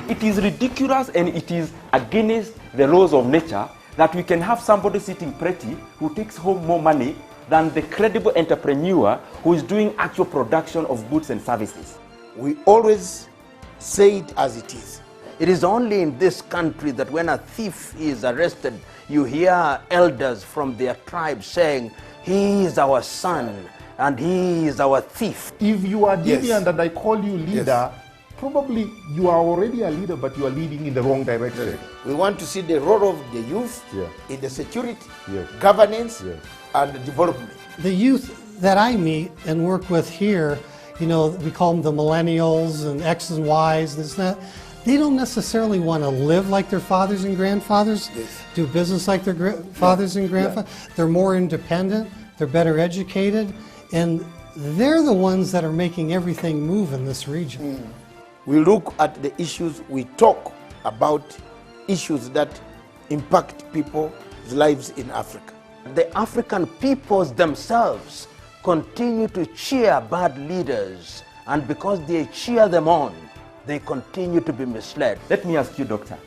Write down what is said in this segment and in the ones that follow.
It is ridiculous and it is against the laws of nature that we can have somebody sitting pretty who takes home more money than the credible entrepreneur who is doing actual production of goods and services. We always say it as it is. It is only in this country that when a thief is arrested, you hear elders from their tribe saying, he is our son and he is our thief. If you are deviant Yes. and I call you leader, probably you are already a leader, but you are leading in the wrong direction. We want to see the role of the youth Yeah. in the security, Yes. governance, Yes. and development. The youth that I meet and work with here, you know, we call them the millennials and X's and Y's, and it's not, they don't necessarily want to live like their fathers and grandfathers, Yes. do business like their fathers and grandfathers. They're more independent, they're better educated, and they're the ones that are making everything move in this region. We look at the issues, we talk about issues that impact people's lives in Africa. The African peoples themselves continue to cheer bad leaders, and because they cheer them on, they continue to be misled. Let me ask you, doctor,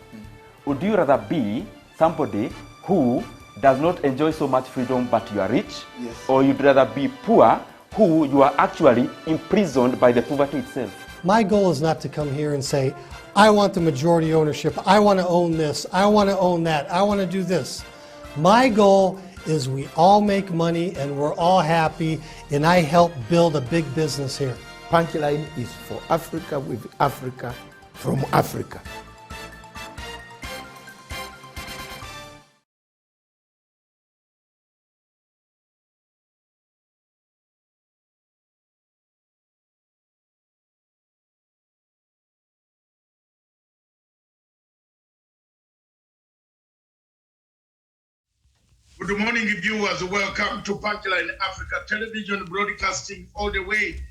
would you rather be somebody who does not enjoy so much freedom but you are rich? Yes. Or you'd rather be poor who you are actually imprisoned by the poverty itself? My goal is not to come here and say, I want the majority ownership, I want to own this, I want to own that, I want to do this. My goal is we all make money and we're all happy, and I help build a big business here. Punchline is for Africa, with Africa, from Africa. Good morning, viewers. Welcome to Punchline Africa Television, broadcasting all the way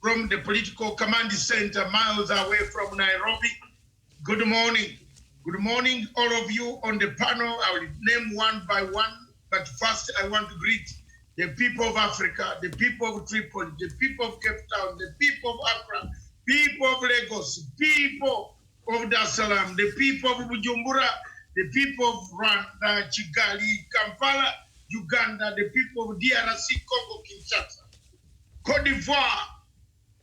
from the political command center, miles away from Nairobi. Good morning. Good morning, all of you on the panel. I will name one by one, but first I want to greet the people of Africa, the people of Tripoli, the people of Cape Town, the people of Accra, people of Lagos, people of Dar es Salaam, the people of Bujumbura, the people of Rwanda, Kigali, Kampala, Uganda, the people of DRC, Congo, Kinshasa, Cote d'Ivoire,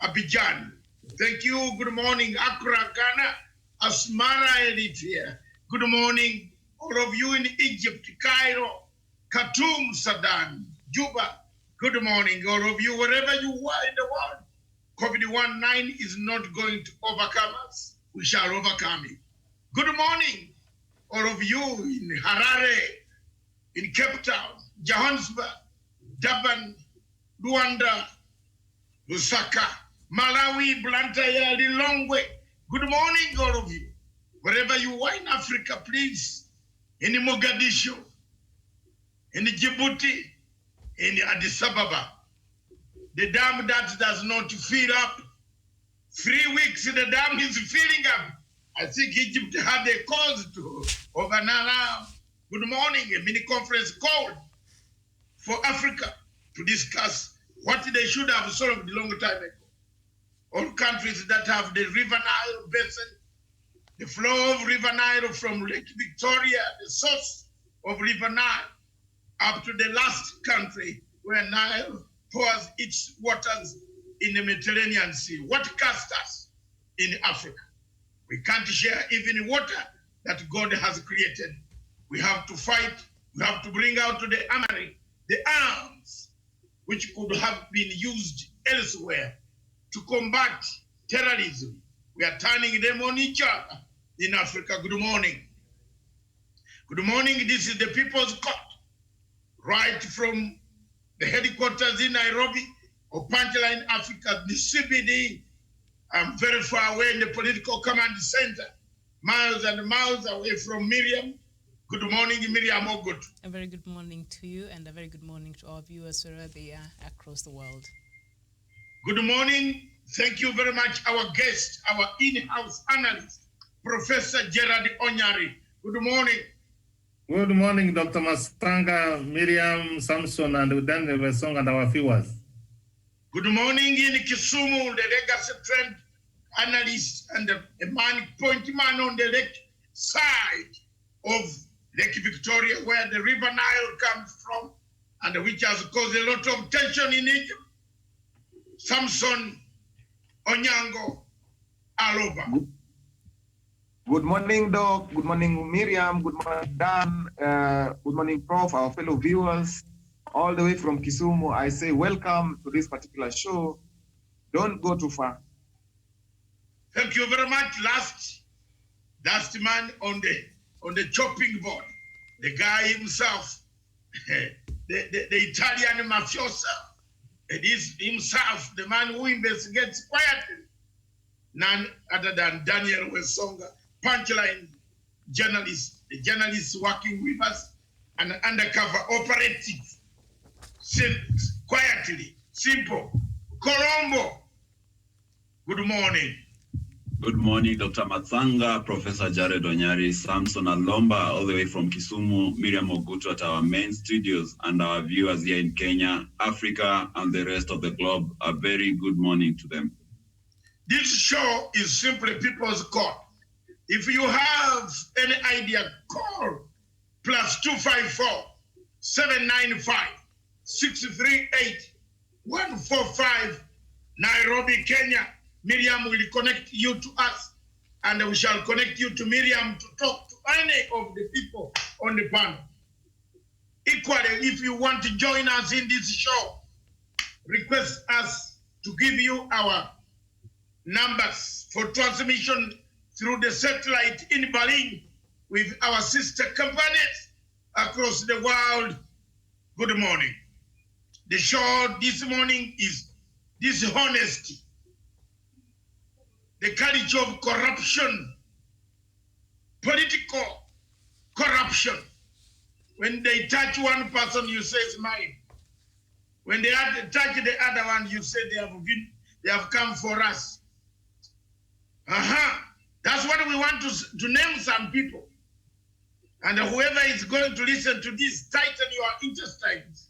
Abidjan. Thank you. Good morning, Accra, Ghana, Asmara, Eritrea. Good morning, all of you in Egypt, Cairo, Khartoum, Sudan, Juba. Good morning, all of you, wherever you are in the world. COVID-19 is not going to overcome us. We shall overcome it. Good morning, all of you in Harare, in Cape Town, Johannesburg, Durban, Luanda, Lusaka, Malawi, Blantyre, Lilongwe. Good morning, all of you. Wherever you are in Africa, please, in Mogadishu, in Djibouti, in Addis Ababa. The dam that does not fill up, 3 weeks the dam is filling up. I think Egypt had a cause to overnight. Good morning, a mini conference called for Africa to discuss what they should have solved a long time ago. All countries that have the River Nile basin, the flow of River Nile from Lake Victoria, the source of River Nile, up to the last country where Nile pours its waters in the Mediterranean Sea. What cast us in Africa? We can't share even water that God has created. We have to fight. We have to bring out to the armory the arms which could have been used elsewhere to combat terrorism. We are turning them on each other in Africa. Good morning. Good morning. This is the People's Court, right from the headquarters in Nairobi of Punchline Africa, the CBD. I'm very far away in the political command center, miles and miles away from Miriam. Good morning, Miriam Ogut. A very good morning to you, and a very good morning to our viewers wherever they are across the world. Good morning. Thank you very much, our guest, our in-house analyst, Professor Gerard Onyari. Good morning. Good morning, Dr. Masanga, Miriam, Samson, and Daniel Wesong, and our viewers. Good morning in Kisumu, the legacy trend analyst and a point man on the lake side of Lake Victoria, where the River Nile comes from, and which has caused a lot of tension in Egypt. Samson Onyango Aloba. Good morning, Doc. Good morning, Miriam. Good morning, Dan. Good morning, Prof, our fellow viewers. All the way from Kisumu, I say welcome to this particular show. Don't go too far. Thank you very much. Last man on the chopping board, the guy himself, the Italian mafioso. It is himself, the man who investigates quietly, none other than Daniel Wesonga, punchline journalist, the journalist working with us, an undercover operative, quietly, simple. Colombo, good morning. Good morning, Dr. Matsanga, Professor Jared Onyari, Samson Alomba, all the way from Kisumu, Miriam Ogutu at our main studios, and our viewers here in Kenya, Africa, and the rest of the globe. A very good morning to them. This show is simply people's call. If you have any idea, call +254 795 638 145, Nairobi, Kenya. Miriam will connect you to us, and we shall connect you to Miriam to talk to any of the people on the panel. Equally, if you want to join us in this show, request us to give you our numbers for transmission through the satellite in Berlin with our sister companies across the world. Good morning. The show this morning is Dishonesty, the culture of corruption, political corruption. When they touch one person, you say it's mine. When they touch the other one, you say they have come for us. That's what we want to name some people. And whoever is going to listen to this, tighten your intestines,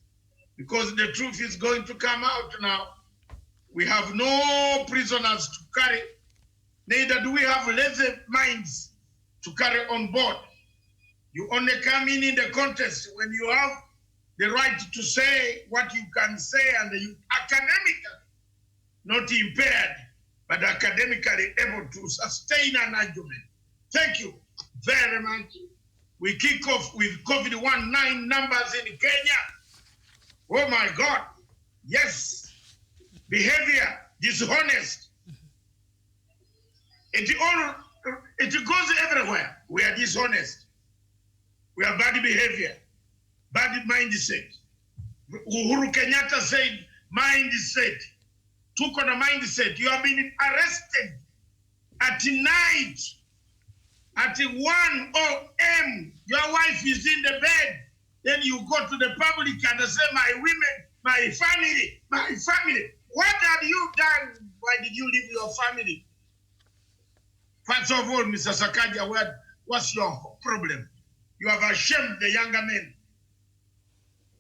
because the truth is going to come out now. We have no prisoners to carry. Neither do we have lazy minds to carry on board. You only come in the contest when you have the right to say what you can say, and you academically, not impaired, but academically able to sustain an argument. Thank you very much. We kick off with COVID-19 numbers in Kenya. Oh my God. Yes. Behavior, dishonest. It goes everywhere. We are dishonest. We have bad behavior, bad mindset. Uhuru Kenyatta said, mindset. Took on a mindset. You have been arrested at night at 1 a.m. Your wife is in the bed. Then you go to the public and say, my women, my family, my family. What have you done? Why did you leave your family? First of all, Mr. Sakaja, what's your problem? You have ashamed the younger men.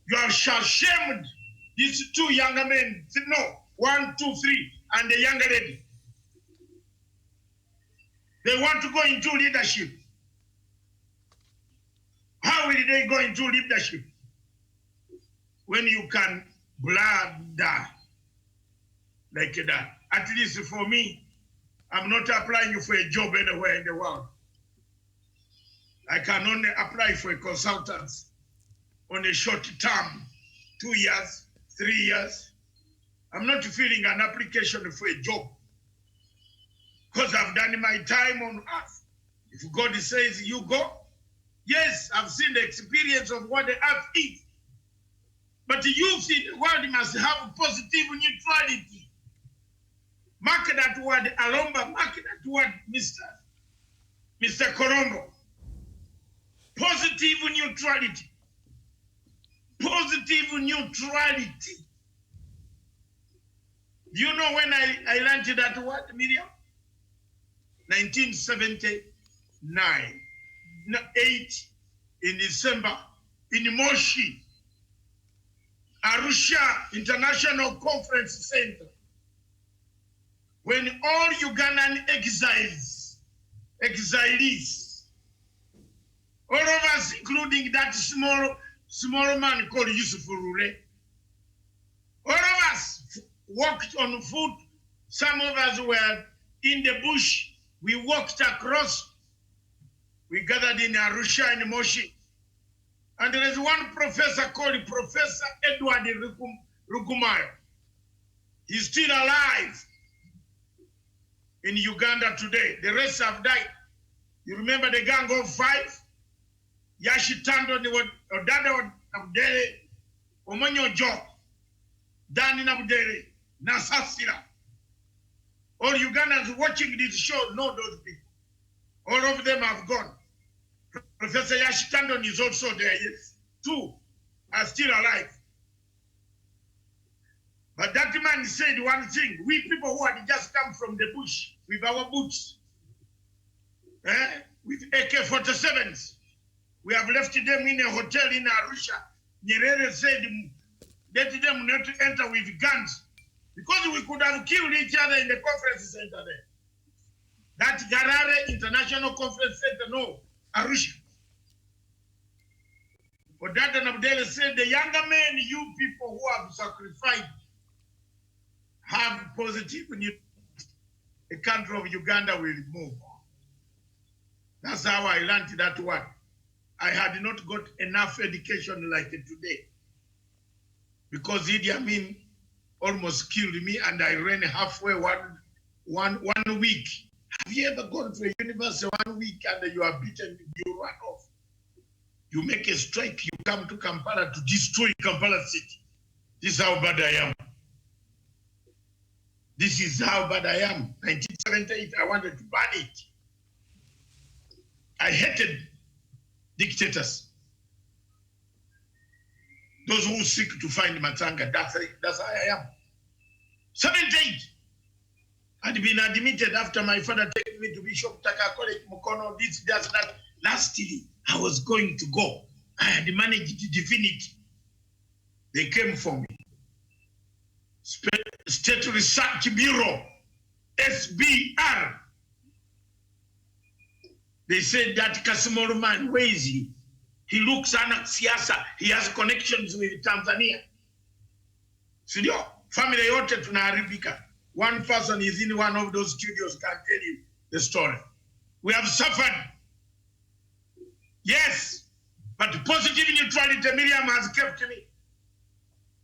You have ashamed these two younger men. No, 1, 2, 3, and the younger lady. They want to go into leadership. How will they go into leadership when you can blunder like that? At least for me, I'm not applying for a job anywhere in the world. I can only apply for a consultant on a short term, 2 years, 3 years. I'm not filling an application for a job because I've done my time on earth. If God says you go, yes, I've seen the experience of what the earth is. But the youth in the world must have positive neutrality. Mark that word, Alomba, mark that word, Mr. Colombo. Positive neutrality. Positive neutrality. Do you know when I learned that word, Miriam? 1979. 8 in December in Moshi, Arusha International Conference Center. when all Ugandan exiles, all of us, including that small man called Yusuf Rule, all of us walked on foot. Some of us were in the bush. We walked across. We gathered in Arusha and Moshi. And there is one professor called Professor Edward Rugumayo. He's still alive in Uganda today. The rest have died. You remember the Gang of Five? Yashitando, Odada Abdele, Omanyo Job, Dani Abdele, Nasasira. All Ugandans watching this show know those people. All of them have gone. Professor Yashitandon is also there. Yes, two are still alive. But that man said one thing. We people who had just come from the bush with our boots, with AK-47s, we have left them in a hotel in Arusha. Nyerere said, let them not enter with guns, because we could have killed each other in the conference center there. That Garare International Conference Center, no, Arusha. But that Abdel said, the younger men, you people who have sacrificed, have positive news. The country of Uganda will move on. That's how I learned that one. I had not got enough education like today, because Idi Amin almost killed me, and I ran halfway one week. Have you ever gone to a university 1 week and you are beaten, you run off? You make a strike, you come to Kampala to destroy Kampala city. This is how bad I am. This is how bad I am. 1978, I wanted to ban it. I hated dictators. Those who seek to find Matanga, that's how I am. 78. I'd been admitted after my father taking me to Bishop Taka College, Mukono, this, that. Lastly, I was going to go. I had managed to defeat it. They came for me. State Research Bureau, SBR. They said that Kasimoro man, where is he? He looks siasa. He has connections with Tanzania. Studio, family yote tunaharibika. One person is in one of those studios, can tell you the story. We have suffered. Yes, but positive neutrality, Miriam has kept me.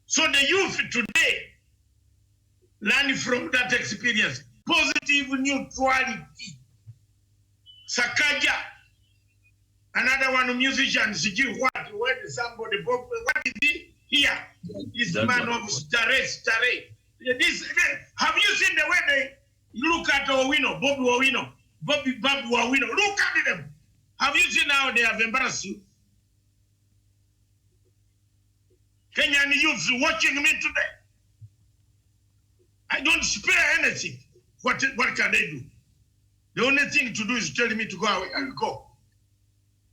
So the youth today learn from that experience. Positive neutrality. Sakaja, another one musician, Siji, when somebody, what is he? Here, this man of Stare. Have you seen the way they look at Owino, Bobby Owino, Babu Owino? Look at them. Have you seen how they have embarrassed you? Kenyan youths watching me today. I don't spare anything. What can they do? The only thing to do is tell me to go away. I will go.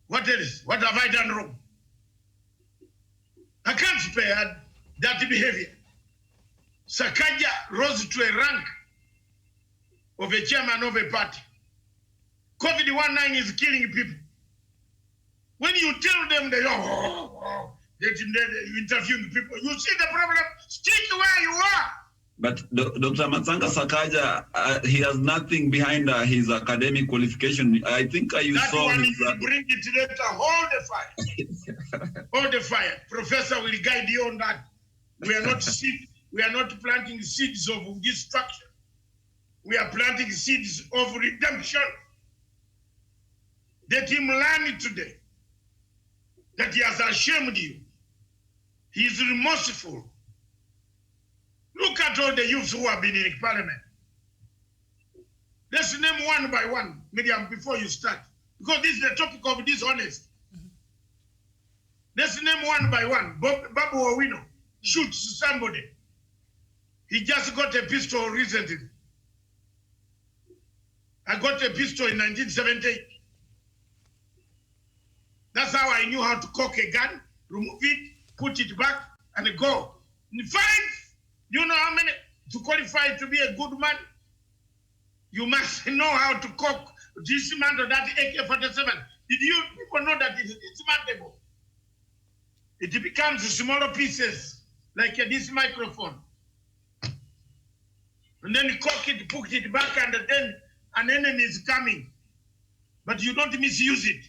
What else? What have I done wrong? I can't spare that behavior. Sakaja rose to a rank of a chairman of a party. COVID-19 is killing people. When you tell them they're interviewing people, you see the problem, stick where you are. But Dr. Matsanga Sakaja, he has nothing behind his academic qualification. I think you that saw one, his... you bring it later, hold the fire. Hold the fire. Professor will guide you on that. We are not planting seeds of destruction. We are planting seeds of redemption. Let him learn it today. That he has ashamed you. He is remorseful. Look at all the youths who have been in parliament. Let's name one by one, Miriam, before you start. Because this is the topic of dishonesty. Let's name one by one. Babu Owino shoots somebody. He just got a pistol recently. I got a pistol in 1978. That's how I knew how to cock a gun, remove it, put it back, and go. In 5, you know how many to qualify to be a good man? You must know how to cook, dismantle that AK-47. Did you people know that it is dismantlable? It becomes smaller pieces, like this microphone. And then you cock it, put it back, and then an enemy is coming. But you don't misuse it.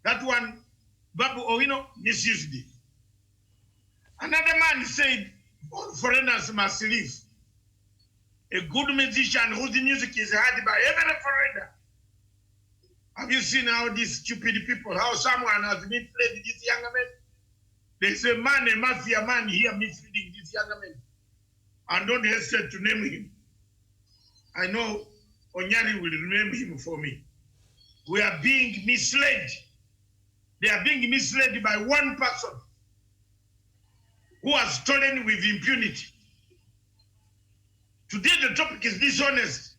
That one, Babu Owino misused it. Another man said, all foreigners must leave. A good musician whose music is heard by every foreigner. Have you seen how these stupid people, how someone has misled this young man? There's a man, a mafia man here misleading this young man. And don't hesitate to name him. I know Onyari will remember him for me. We are being misled. They are being misled by one person who has stolen with impunity. Today the topic is dishonest.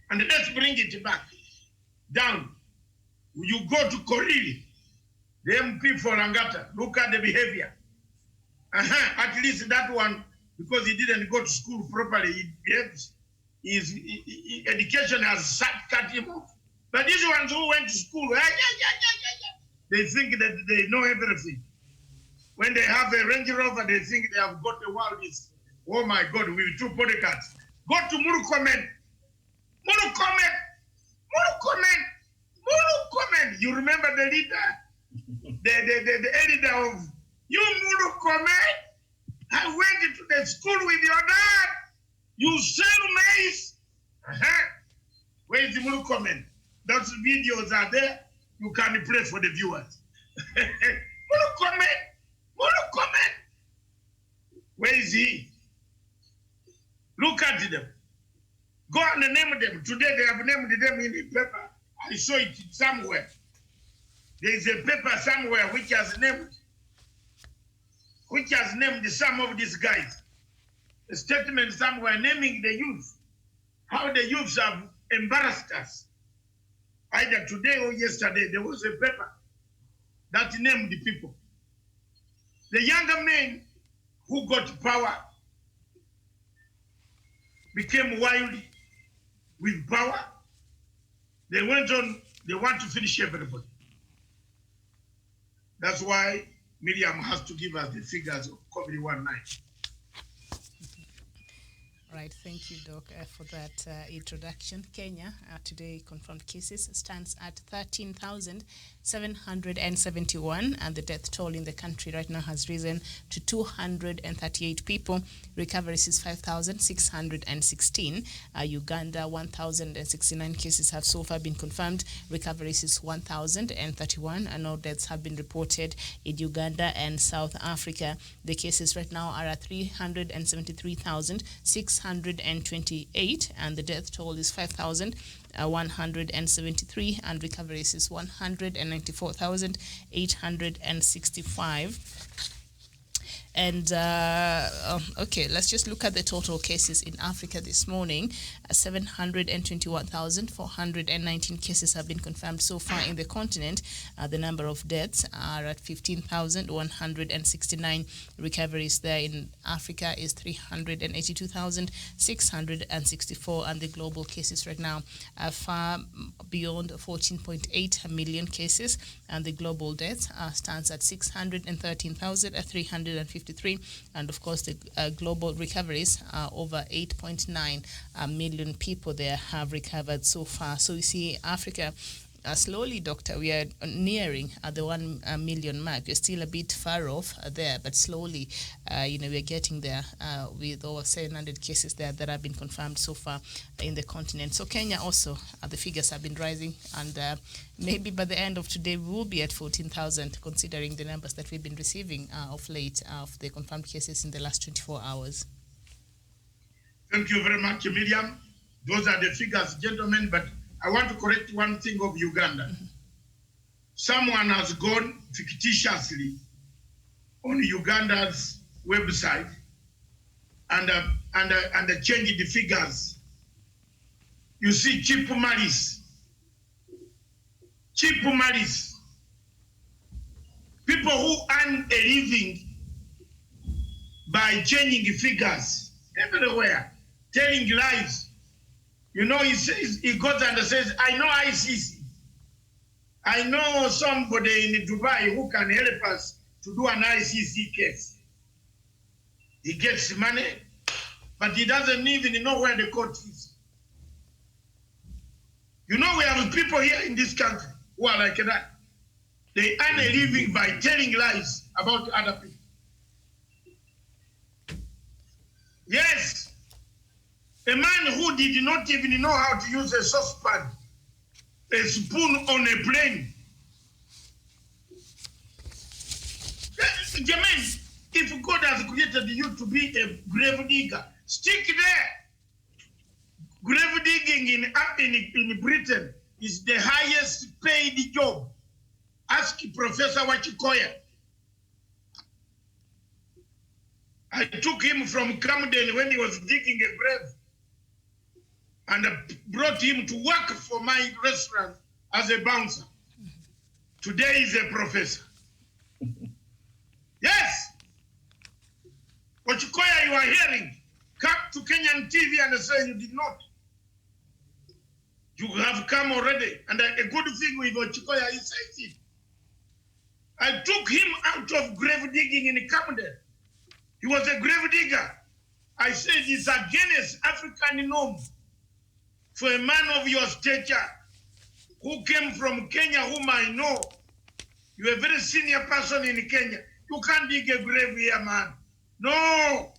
And let's bring it back down. You go to Korili, the MP for Langata, look at the behavior. At least that one, because he didn't go to school properly, he behaves, his education has cut him off. But these ones who went to school, they think that they know everything. When they have a Range Rover, they think they have got the world. Oh my God, with 2 bodyguards. Go to Murukomen. Murukomen. Murukomen. Murukomen. You remember the leader? The editor of you, Murukomen? I went to the school with your dad. You sell maize. Where is the Murukomen? Those videos are there. You can play for the viewers. Murukomen. Murukomen. Where is he? Look at them. Go and name them. Today they have named them in the paper. I saw it somewhere. There is a paper somewhere which has named some of these guys. A statement somewhere naming the youth. How the youths have embarrassed us. Either today or yesterday, there was a paper that named the people. The younger men who got power became wild with power. They went on, they want to finish everybody. That's why Miriam has to give us the figures of COVID-19. Right, thank you, Doc, for that introduction. Kenya today confirmed cases stands at 13,771, and the death toll in the country right now has risen to 238 people. Recoveries is 5,616. Uganda, 1,069 cases have so far been confirmed. Recoveries is 1,031, and no deaths have been reported in Uganda and South Africa. The cases right now are at 373,628, and the death toll is 5,173, and recoveries is 194,865. And okay, let's just look at the total cases in Africa this morning. 721,419 cases have been confirmed so far in the continent. The number of deaths are at 15,169. Recoveries there in Africa is 382,664, and the global cases right now are far beyond 14.8 million cases, and the global deaths stands at 613,353. And of course, the global recoveries are over 8.9 million people there have recovered so far. So you see, Africa, slowly, Doctor, we are nearing the 1 million mark. We're still a bit far off there, but slowly, we're getting there with over 700 cases there that have been confirmed so far in the continent. So Kenya also, the figures have been rising, and maybe by the end of today, we will be at 14,000, considering the numbers that we've been receiving of late of the confirmed cases in the last 24 hours. Thank you very much, Miriam. Those are the figures, gentlemen, but I want to correct one thing of Uganda. Mm-hmm. Someone has gone fictitiously on Uganda's website and changed the figures. You see, cheap malice. People who earn a living by changing figures everywhere, telling lies. You know, he says, he goes and says, I know ICC. I know somebody in Dubai who can help us to do an ICC case. He gets money, but he doesn't even know where the court is. You know, we have people here in this country who are like that. They earn a living by telling lies about other people. Yes, a man who did not even know how to use a saucepan, a spoon on a plane. Jermaine, if God has created you to be a grave digger, stick there. Grave digging in Britain is the highest paid job. Ask Professor Wachikoya. I took him from Camden when he was digging a grave and brought him to work for my restaurant as a bouncer. Today he's a professor. Yes. Wachikoya, you are hearing. Come to Kenyan TV and say you did not. You have come already. And a good thing with Wachikoya, he says it. I took him out of grave digging in Camden. He was a grave digger. I said it's against African norm for a man of your stature who came from Kenya, whom I know. You're a very senior person in Kenya. You can't dig a grave here, man. No.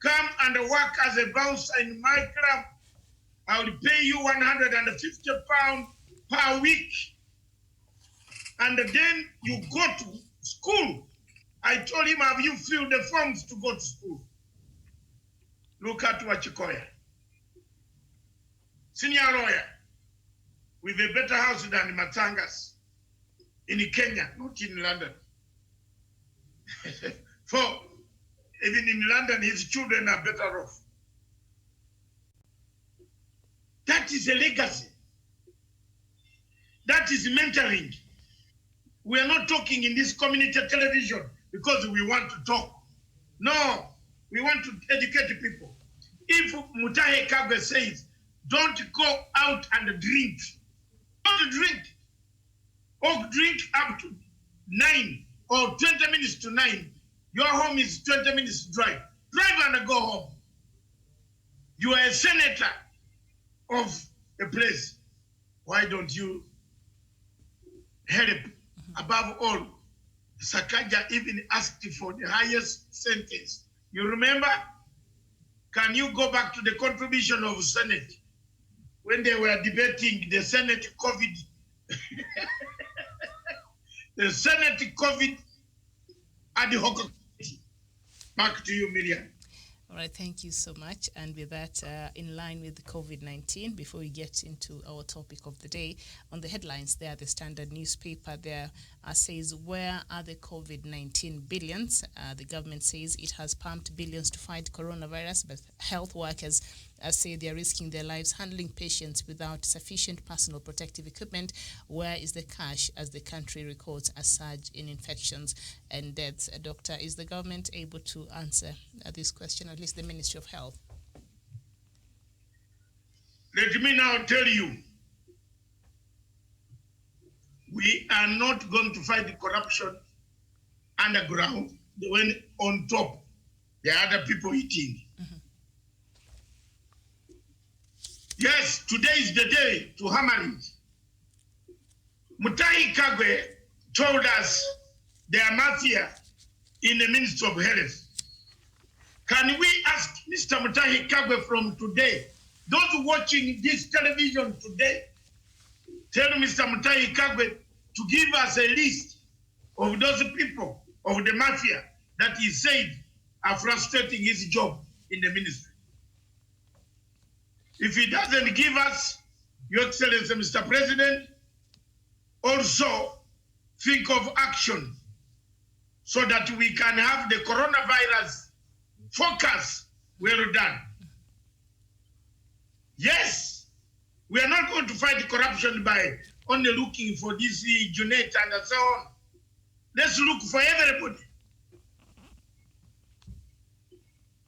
Come and work as a bouncer in my club. I will pay you £150 per week. And then you go to school. I told him, have you filled the forms to go to school? Look at Wachikoya. Senior lawyer with a better house than Matangas in Kenya, not in London. For even in London, his children are better off. That is a legacy. That is mentoring. We are not talking in this community television because we want to talk. No, we want to educate people. If Mutahi Kagwe says, don't go out and drink, don't drink, or drink up to 9 or 20 minutes to 9, your home is 20 minutes drive. Drive and go home. You are a senator of a place. Why don't you help? Above all, Sakaja even asked for the highest sentence. You remember? Can you go back to the contribution of Senate when they were debating the Senate COVID? The Senate COVID ad hoc committee. Back to you, Miriam. All right, thank you so much. And with that, in line with COVID-19, before we get into our topic of the day, on the headlines there, the Standard newspaper there says, where are the COVID-19 billions? The government says it has pumped billions to fight coronavirus, but health workers say they are risking their lives handling patients without sufficient personal protective equipment. Where is the cash as the country records a surge in infections and deaths? Doctor, is the government able to answer this question, at least the Ministry of Health? Let me now tell you, we are not going to fight the corruption underground when on top there are other people eating. Mm-hmm. Yes, today is the day to hammer it. Mutahi Kagwe told us there are mafia in the Ministry of Health. Can we ask Mr. Mutahi Kagwe from today, those watching this television today, tell Mr. Mutahi Kagwe to give us a list of those people of the mafia that he said are frustrating his job in the ministry. If he doesn't give us, Your Excellency, Mr. President, also think of action so that we can have the coronavirus focus well done. Yes, we are not going to fight corruption by only looking for this Junet and so on. Let's look for everybody.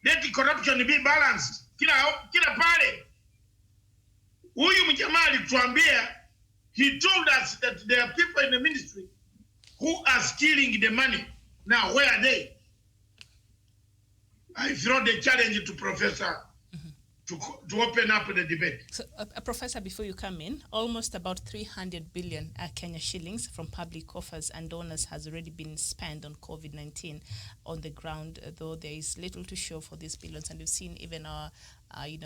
Let the corruption be balanced. Kila pale. Huyu mjamaa alituambia, he told us that there are people in the ministry who are stealing the money. Now, where are they? I throw the challenge to Professor to open up the debate. So, Professor, before you come in, almost about 300 billion Kenya shillings from public coffers and donors has already been spent on COVID-19 on the ground, though there is little to show for these billions. And we've seen even our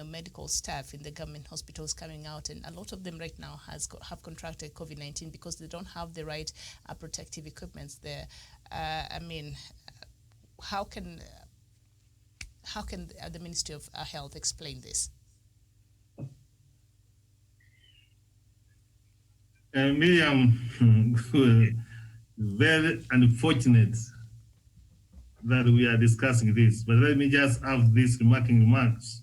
medical staff in the government hospitals coming out, and a lot of them right now have contracted COVID-19 because they don't have the right protective equipments there. How can the Ministry of Health explain this? Miriam, very unfortunate that we are discussing this, but let me just have these remarks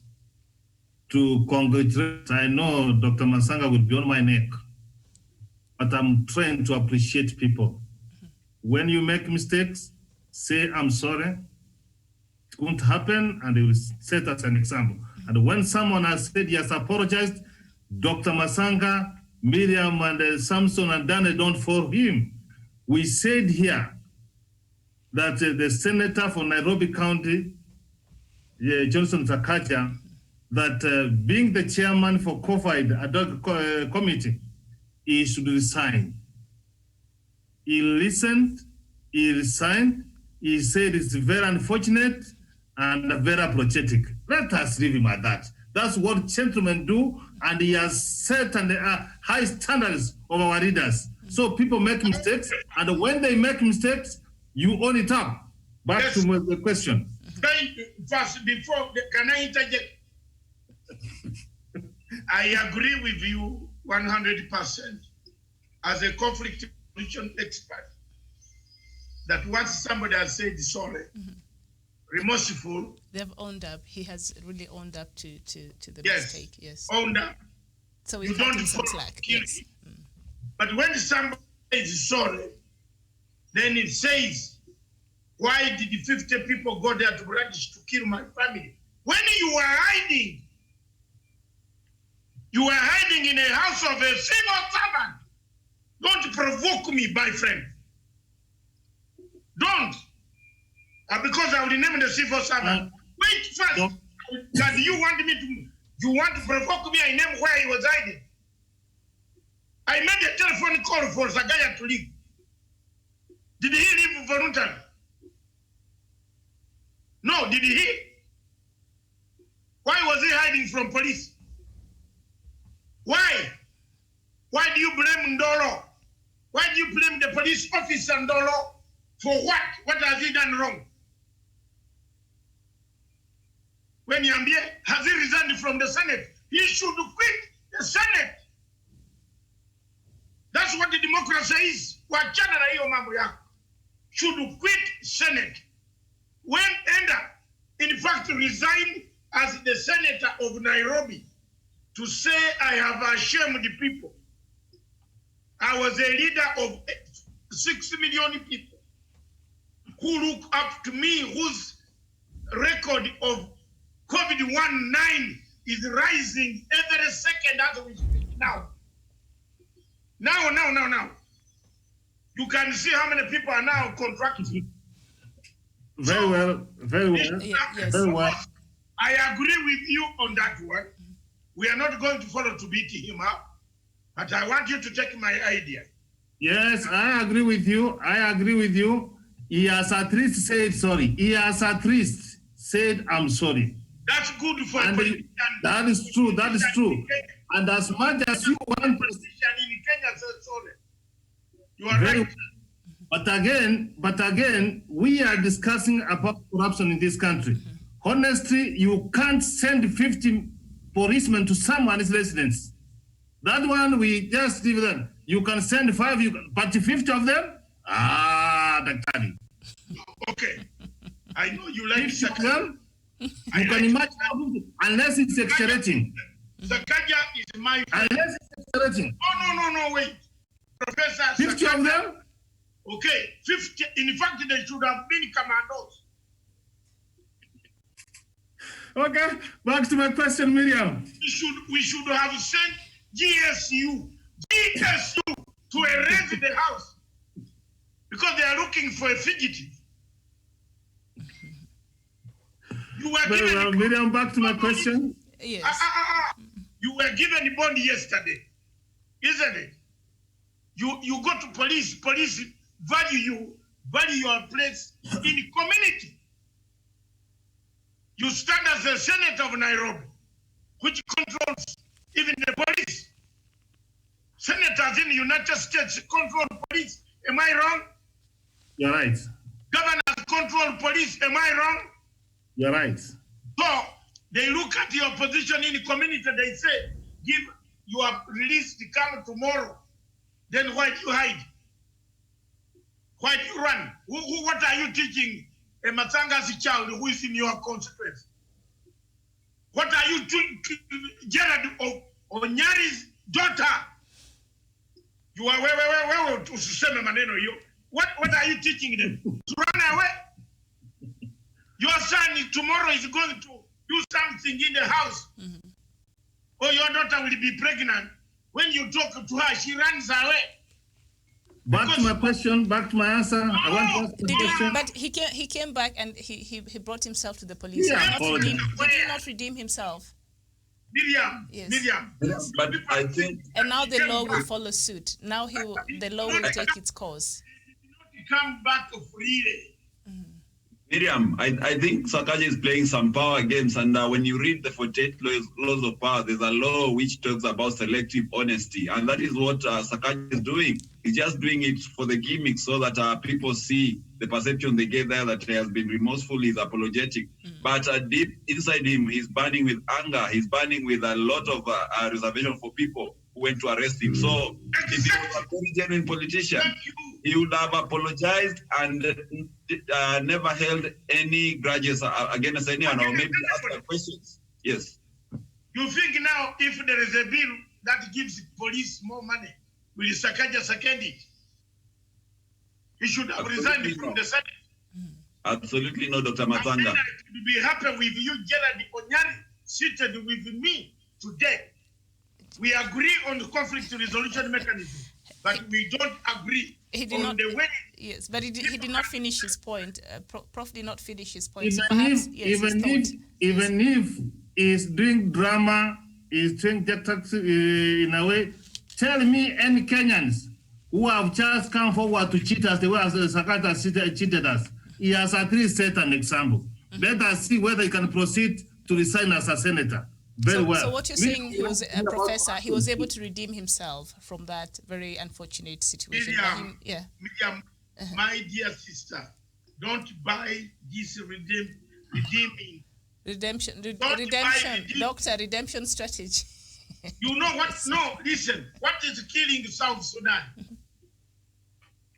to congratulate. I know Dr. Masanga will be on my neck, but I'm trying to appreciate people. When you make mistakes, say, I'm sorry. It won't happen, and they will set us an example. And when someone has said he has apologized, Dr. Masanga, Miriam, and Samson and Dane don't follow him. We said here that the senator for Nairobi County, Johnson Sakaja, that being the chairman for COVID ad hoc committee, he should resign. He listened, he resigned, he said it's very unfortunate and very apologetic. Let us leave him at that. That's what gentlemen do, and he has set high standards of our leaders. So people make mistakes, and when they make mistakes, you own it up. Back to the question. First, can I interject? I agree with you 100% as a conflict resolution expert that once somebody has said sorry, remorseful. They've owned up. He has really owned up to the yes, mistake. Yes. Owned up. So you don't follow slack. Yes. But when somebody is sorry, then it says, why did 50 people go there to Bradish to kill my family? When you were hiding, in a house of a civil servant. Don't provoke me, my friend. Don't. Because I will name the civil servant. Wait first. That you want to provoke me? I name where he was hiding. I made a telephone call for Zagaya to leave. Did he leave voluntarily? No, did he? Why was he hiding from police? Why? Why do you blame Ndolo? Why do you blame the police officer Ndolo? For what? What has he done wrong? When Yambie, has he resigned from the Senate? He should quit the Senate. That's what the democracy is. Wachana na hiyo mambo yako. Should quit Senate. When Enda, in fact, resigned as the senator of Nairobi to say, I have ashamed the people. I was a leader of 6 million people who look up to me, whose record of COVID-19 is rising every second as we speak now. Now. You can see how many people are now contracting. Very well. Yes. Very well. I agree with you on that one. We are not going to follow to beat him up, but I want you to take my idea. Yes, I agree with you. He has at least said sorry. He has at least said, I'm sorry. That's good for and politician. That is true. And as much as you want in Kenya said sorry. You are right. But again, we are discussing about corruption in this country. Honestly, you can't send 50 policemen to someone's residence. That one, we just leave them. You can send 5, but 50 of them? Daktari. Okay. I know you like 50 of them? You can imagine, unless it's exaggerating. Sakaja is my friend. Unless it's exaggerating. No, wait. Professor 50 Sakaja, of them? Okay, 50. In fact, they should have been commandos. Okay, back to my question, Miriam. We should have sent GSU to arrest the house because they are looking for a fugitive. You were Very given well, Miriam, back to my question. Yes. You were given a bond yesterday, isn't it? You go to police value your place in the community. You stand as the Senate of Nairobi, which controls even the police. Senators in the United States control police. Am I wrong? You're right. Governors control police. Am I wrong? You're right. So they look at your position in the community. They say, "Give you are released to come tomorrow." Then why do you hide? Why do you run? What are you teaching a Matanga's child who is in your consequence? What are you doing, Gerard Onyari's daughter? You are where to say maneno you. What are you teaching them? To run away? Your son tomorrow is going to do something in the house. Or your daughter will be pregnant. When you talk to her, she runs away. Back to my question, back to my answer. I want to ask a question. But he came back and he brought himself to the police. Yeah, He did not redeem himself. Miriam, Yes. Miriam. But I think And now the law will follow suit. Now the law will take its course. Come back freely. Miriam, I think Sakaja is playing some power games, and when you read the 48 laws of power, there's a law which talks about selective honesty, and that is what Sakaja is doing. He's just doing it for the gimmick so that people see the perception they gave there that he has been remorseful, he's apologetic. But deep inside him, he's burning with anger, he's burning with a lot of reservation for people who went to arrest him. So if he was a very genuine politician, he would have apologized and never held any grudges against anyone, or maybe asked questions. Yes. You think now if there is a bill that gives police more money, will Sakaja second it? He should have resigned from the Senate. Absolutely no, Dr. And then Matanga. I could be happy with you, Gerard Onyari, seated with me today. We agree on the conflict resolution mechanism, but we don't agree on the way. Yes, but he did not finish his point. Prof did not finish his point. Even if he's doing drama, he's doing tactics in a way, tell me any Kenyans who have just come forward to cheat us the way Sakata cheated us. He has agreed to set an example. Let us see whether he can proceed to resign as a senator. Very well. So what you're saying, he was a professor, he was able to redeem himself from that very unfortunate situation. Miriam, my dear sister, don't buy this redeeming. Redemption, doctor, redemption strategy. You know what? No, listen. What is killing South Sudan?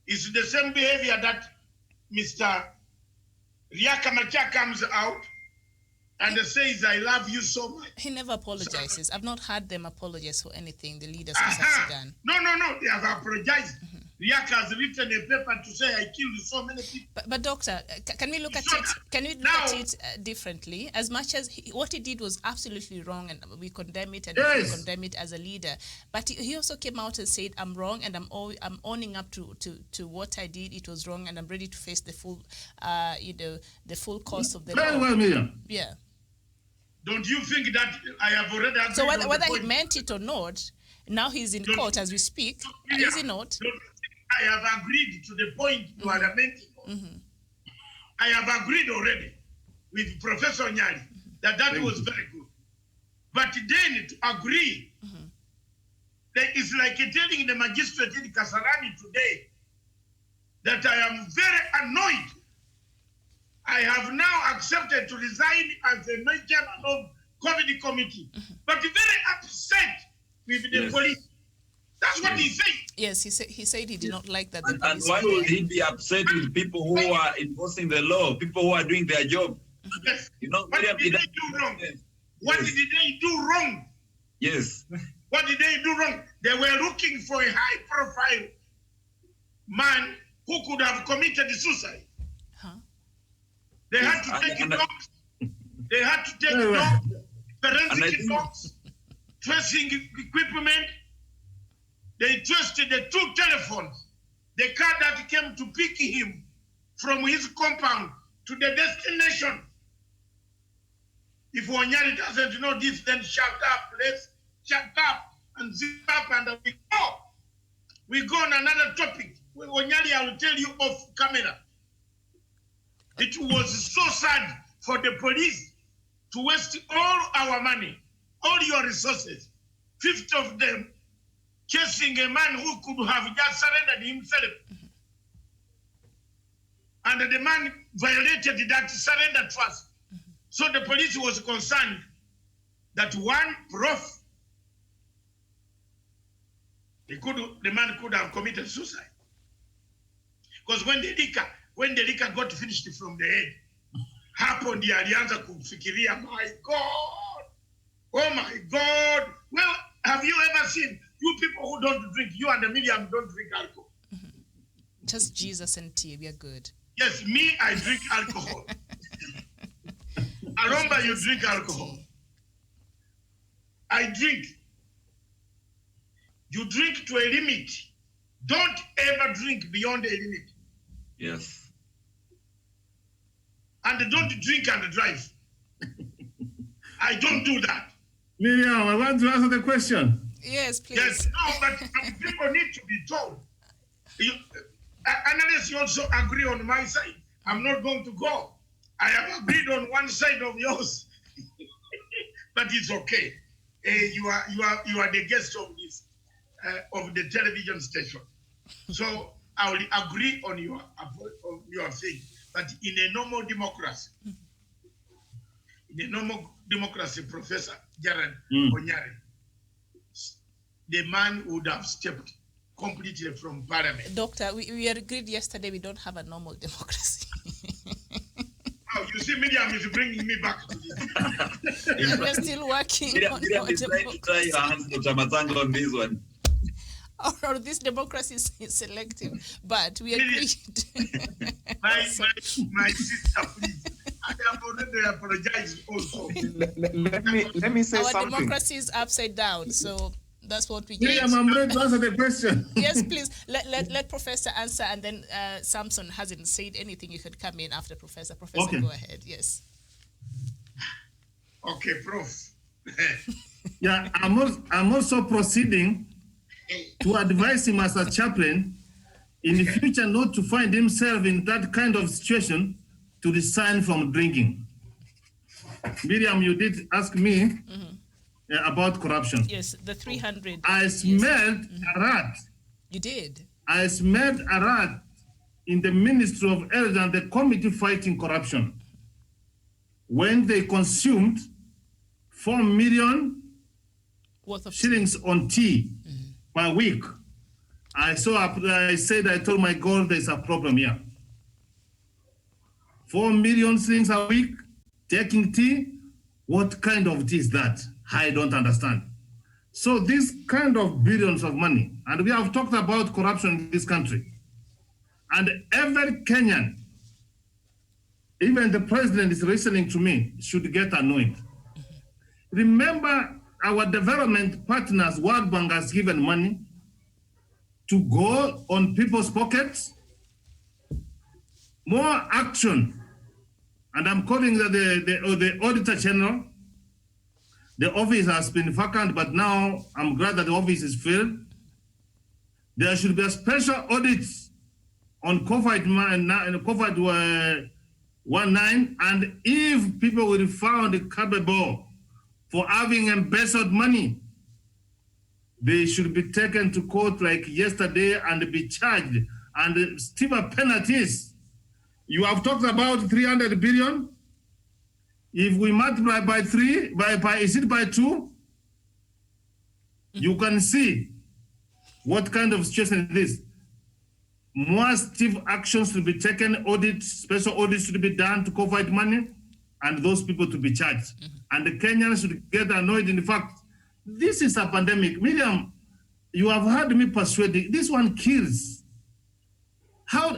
It's the same behavior that Mr. Riek Machar comes out and says, "I love you so much." He never apologizes. I've not heard them apologize for anything, the leaders of South Sudan. No, they have apologized. Riek has written a paper to say, "I killed so many people." But doctor, can we look at it? Can we look at it differently? As much as what he did was absolutely wrong, and we condemn it, and we condemn it as a leader. But he also came out and said, "I'm wrong, and I'm owning up to what I did. It was wrong, and I'm ready to face the full, the full cost of the law." Very well, Miriam. Yeah. Don't you think that I have already agreed? So whether he meant it or not, now he's in court as we speak. Is he not? I have agreed to the point you are lamenting on. I have agreed already with Professor Nyari that was very good. But then to agree, it's like telling the magistrate in Kasarani today that I am very annoyed. I have now accepted to resign as the chairman of COVID committee, but very upset with the police. That's what he said. Yes, he said he did not like that. And why would he be upset with people who are enforcing the law, people who are doing their job? Yes. You know, what did they do wrong? What did they do wrong? Yes. What did they do wrong? They were looking for a high-profile man who could have committed suicide. They had to take dogs. They had to take dogs, forensic dogs, tracing equipment. They traced the 2 telephones, the car that came to pick him from his compound to the destination. If Onyari doesn't know this, then shut up, let's shut up and zip up and we go. We go on another topic. Onyari, I will tell you off camera. It was so sad for the police to waste all our money, all your resources, 50 of them, chasing a man who could have just surrendered himself. And the man violated that surrender trust. So the police was concerned that one prof, the man could have committed suicide. Because when the liquor got finished from the head, happened the alianza kufikiria, my God, oh my God. Well, have you ever seen, you people who don't drink, you and Miriam don't drink alcohol? Just Jesus and tea, we are good. Yes, me, I drink alcohol. Aromba, you drink alcohol. I drink. You drink to a limit. Don't ever drink beyond a limit. Yes. And don't drink and drive. I don't do that. Miriam, I want to answer the question. Yes, please. Yes, no, but people need to be told. Unless you also agree on my side, I'm not going to go. I have agreed on one side of yours, but it's okay. You are the guest of this of the television station, so I will agree on your thing. But in a normal democracy, Professor Jared Onyari, the man would have stepped completely from parliament. Doctor, we agreed yesterday we don't have a normal democracy. Oh, you see, Miriam is bringing me back to this. We're still working on Miriam is trying to try your hands, Dr. Matsanga, on this one. Or this democracy is selective, but we agreed. my sister, please. I have already apologized also. Let me say Our something. democracy is upside down, so that's what we get. Miriam, I'm ready to answer the question. Yes, please. Let Professor answer, and then Samson hasn't said anything. You could come in after Professor. Professor, Okay. Go ahead. Yes. Okay, Prof. Yeah, I'm also proceeding to advise him as a chaplain in the future not to find himself in that kind of situation to resign from drinking. Miriam, you did ask me about corruption. Yes, the 300. I smelled a rat. You did. I smelled a rat in the Ministry of Health and the Committee Fighting Corruption when they consumed 4 million Worth of shillings on tea per week. I told my God there's a problem here. 4 million shillings a week taking tea. What kind of tea is that? I don't understand. So this kind of billions of money, and we have talked about corruption in this country, and every Kenyan, even the president is listening to me, should get annoyed. Remember, our development partners, World Bank, has given money to go on people's pockets. More action, and I'm calling the Auditor General. The office has been vacant, but now I'm glad that the office is filled. There should be a special audit on COVID-19, and if people will be found capable for having embezzled money, they should be taken to court like yesterday and be charged and stiffer penalties. You have talked about 300 billion. If we multiply by 3, is it by 2? You can see what kind of situation it is. More stiff actions to be taken, special audits to be done to COVID money, and those people to be charged. And the Kenyans should get annoyed in the fact, this is a pandemic. Miriam, you have heard me persuading, this one kills.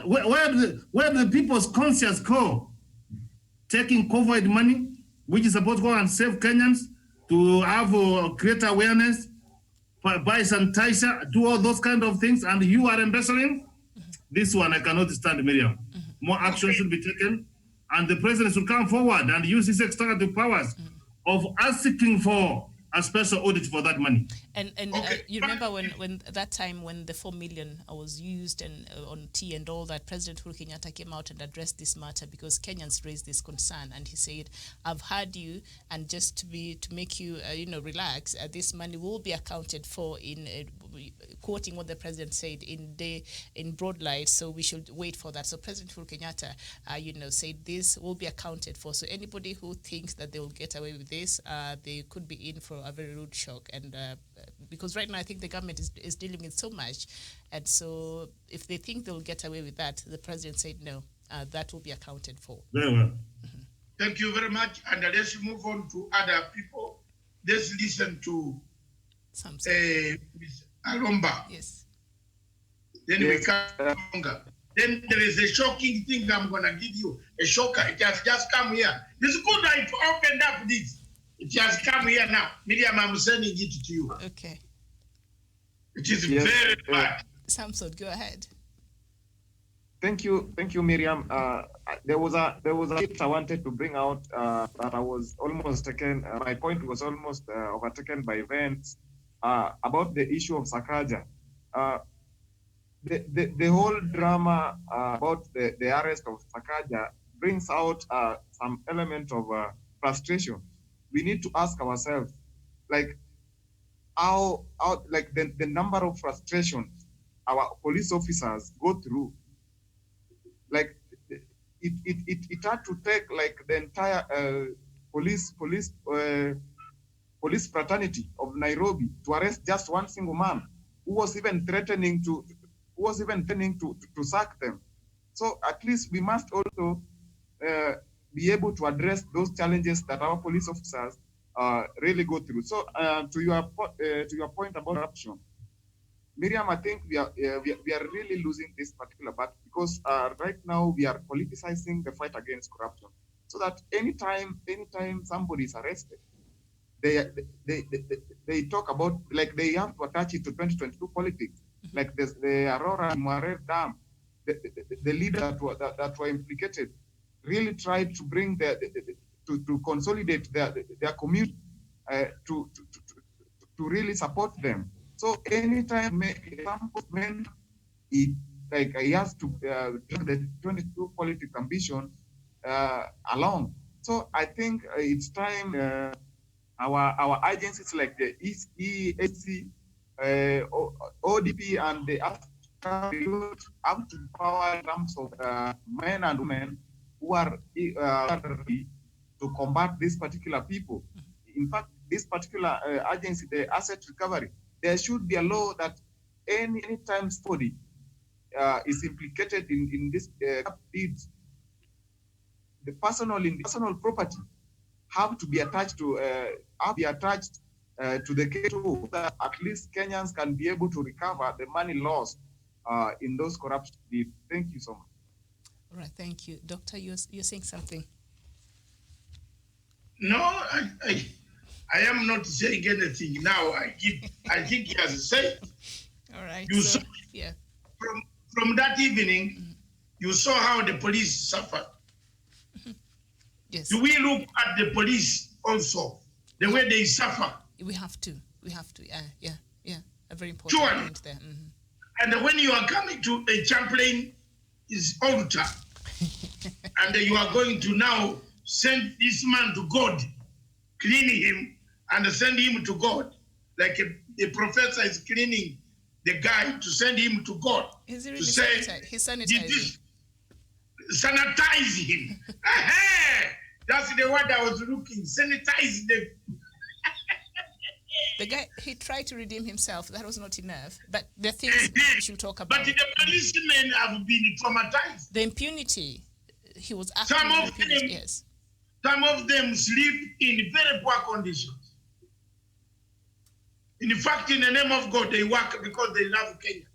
Where do the people's conscience go? Taking COVID money, which is supposed to go and save Kenyans, to have create awareness, buy sanitizer, do all those kind of things, and you are embezzling. This one I cannot stand, Miriam. More action should be taken, and the president should come forward and use his executive powers of asking for a special audit for that money. And you remember when that time when the 4 million was used and on tea and all that, President Uhuru Kenyatta came out and addressed this matter because Kenyans raised this concern, and he said, "I've heard you, and just to make you relax, this money will be accounted for in." Quoting what the president said in broad light, so we should wait for that. So President Uhuru Kenyatta, said this will be accounted for. So anybody who thinks that they will get away with this, they could be in for a very rude shock. And because right now I think the government is dealing with so much, and so if they think they will get away with that, the president said no, that will be accounted for. Very well. Thank you very much. And let's move on to other people. Let's listen to Alomba. Yes. Then we come longer. Then there is a shocking thing I'm going to give you. A shocker. It has just come here. It's good that it opened up this. It has come here now. Miriam, I'm sending it to you. Okay. It is very bad. Samson, go ahead. Thank you, Miriam. There was a bit I wanted to bring out that I was almost taken. My point was almost overtaken by events about the issue of Sakaja. The whole drama about the arrest of Sakaja brings out some element of frustration. We need to ask ourselves, like, how like the number of frustrations our police officers go through. Like it had to take like the entire police fraternity of Nairobi to arrest just one single man who was even threatening to sack them. So at least we must also be able to address those challenges that our police officers really go through. So to your point about corruption, Miriam, I think we are really losing this particular battle because right now we are politicizing the fight against corruption. So that anytime somebody is arrested, they talk about, like, they have to attach it to 2022 politics, like the Aurora Moare Dam, the leaders that were implicated really tried to bring to consolidate their community to really support them. So anytime he has to bring the 22 politics ambition along. So I think it's time our agencies like the EAC, ODP, and the Africa have to power in terms of men and women who are to combat these particular people. In fact, this particular agency, the asset recovery, there should be a law that anytime somebody is implicated in this deeds, the personal property have to be attached to the case so that at least Kenyans can be able to recover the money lost in those corruption deeds. Thank you so much. All right, thank you, Doctor. You're saying something. No, I am not saying anything now. I think he has said. All right. You saw, yeah. From that evening, you saw how the police suffered. Yes. Do we look at the police also, the way they suffer? We have to. Yeah. A very important point there. Mm-hmm. And when you are coming to a chaplain is altar, and you are going to now send this man to God, clean him, and send him to God, like a professor is cleaning the guy to send him to God. Is he really to say, he's sanitizing? Sanitize him. That's the word I was looking. Sanitize them. The guy, he tried to redeem himself. That was not enough. But the things we should talk about. But the policemen have been traumatized. The impunity. He was acting yes. Some of them sleep in very poor conditions. In fact, in the name of God, they work because they love Kenya.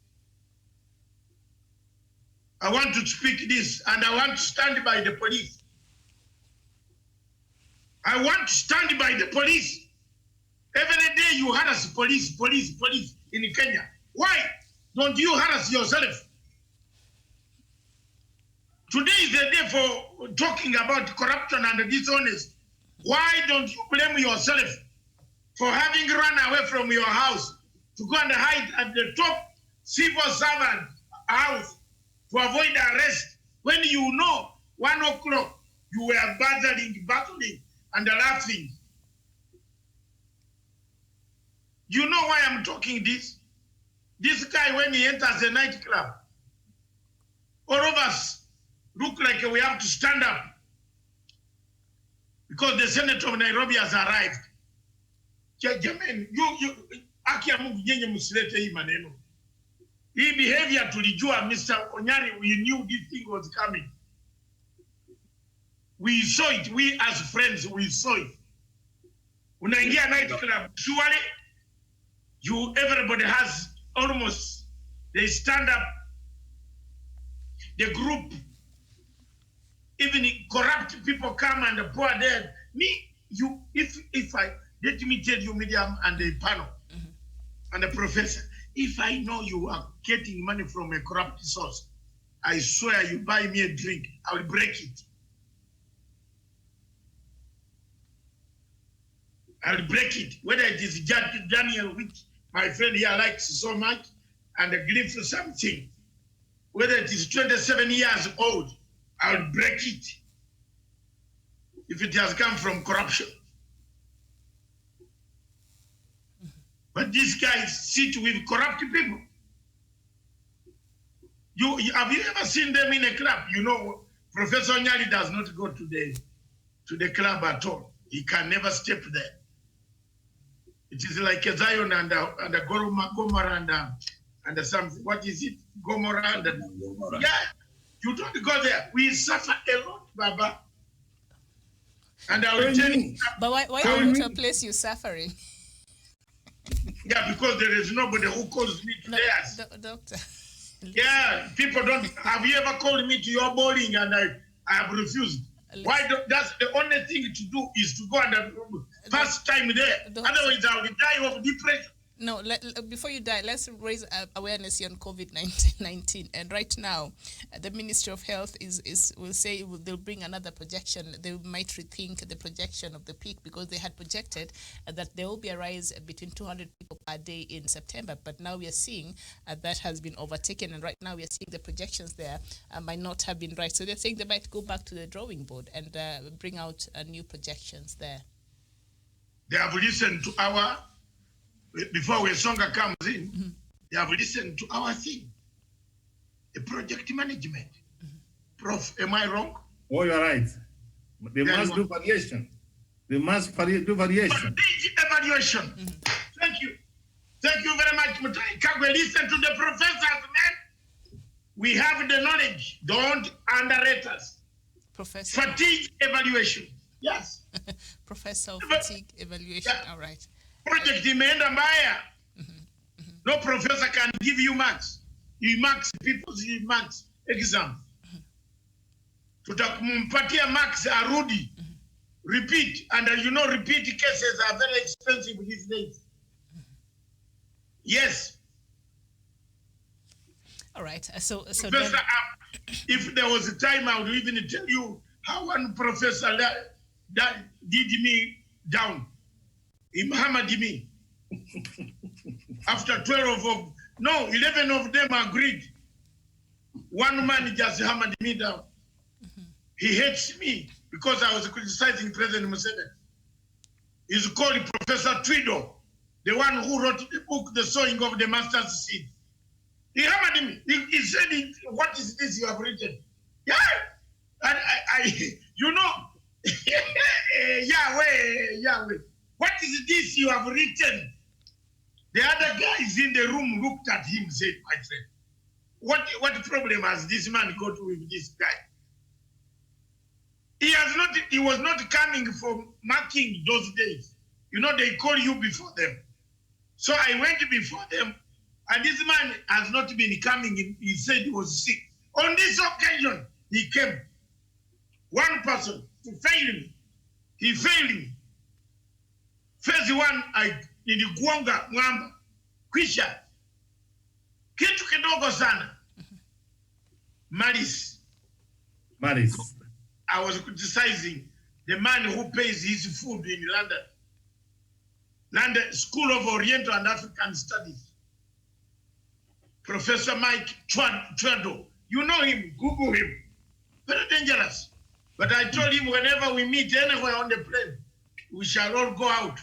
I want to speak this, and I want to stand by the police. I want to stand by the police. Every day you harass police in Kenya. Why don't you harass yourself? Today is the day for talking about corruption and dishonesty. Why don't you blame yourself for having run away from your house to go and hide at the top civil servant house to avoid arrest when you know 1 o'clock you were battling and laughing? You know why I'm talking this? This guy, when he enters a nightclub, all of us look like we have to stand up because the senator of Nairobi has arrived. Jamen, haki ya Mungu nyenye msilete hii maneno. Hii behavior tulijua, Mr. Onyari, we knew this thing was coming. We saw it, we as friends, we saw it. Unaingia nightclub, surely everybody has almost, they stand up, the group, even corrupt people come and pour there. Let me tell you, Medium and the panel and the professor, if I know you are getting money from a corrupt source, I swear you buy me a drink, I will break it. I'll break it. Whether it is Judge Daniel, which my friend here likes so much, and a glimpse of something, whether it is 27 years old, I'll break it if it has come from corruption. But these guys sit with corrupt people. Have you ever seen them in a club? You know, Professor Nyali does not go to the club at all. He can never step there. It is like a Zion and a Gomorrah and something. What is it? Gomorrah and Gomorrah. Yeah, you don't go there. We suffer a lot, Baba. And I will tell you. But why not a place you're suffering? Yeah, because there is nobody who calls me to theirs. Doctor. Yeah, people don't. Have you ever called me to your bowling and I have refused? Why? That's the only thing to do is to go and pass time there. Otherwise, I will die of depression. No, before you die, let's raise awareness on COVID-19. And right now, the Ministry of Health will say they'll bring another projection. They might rethink the projection of the peak because they had projected that there will be a rise between 200 people per day in September. But now we are seeing that has been overtaken. And right now we are seeing the projections there might not have been right. So they're saying they might go back to the drawing board and bring out new projections there. They have listened to our... Before Wesonga comes in, they have listened to our thing, the project management. Prof, am I wrong? Oh, you're right. They must do variation. They must do variation. Evaluation. Thank you. Thank you very much, Mutai Kagwe. Listen to the professors, man. We have the knowledge. Don't underrate us. Professor. Fatigue evaluation. Yes. Professor fatigue evaluation. Yeah. All right. Project imeenda mbaya. No professor can give you marks. You marks people's marks exam. Tutakumpatia marks arudi. Repeat. And you know repeat cases are very expensive these days. Yes. All right. So professor, then... if there was a time, I would even tell you how one professor that did me down. He hammered me. After 11 of them agreed. One man just hammered me down. He hates me because I was criticizing President Museveni. He's called Professor Twido, the one who wrote the book, The Sowing of the Mustard Seed. He hammered me. He said, what is this you have written? Yeah. And I you know, Yahweh. What is this you have written? The other guys in the room looked at him and said, my friend, what problem has this man got with this guy? He was not coming for marking those days. You know, they call you before them. So I went before them, and this man has not been coming in. He said he was sick. On this occasion, he came. One person to fail me. He failed me. Phase 1 nilikuonga mwamba kwisha kitu kidogo sana. Maris. I was criticizing the man who pays his food in London School of Oriental and African Studies, Professor Mike Chwado. You know him, Google him. Very dangerous. But I told him whenever we meet anywhere on the plane, we shall all go out.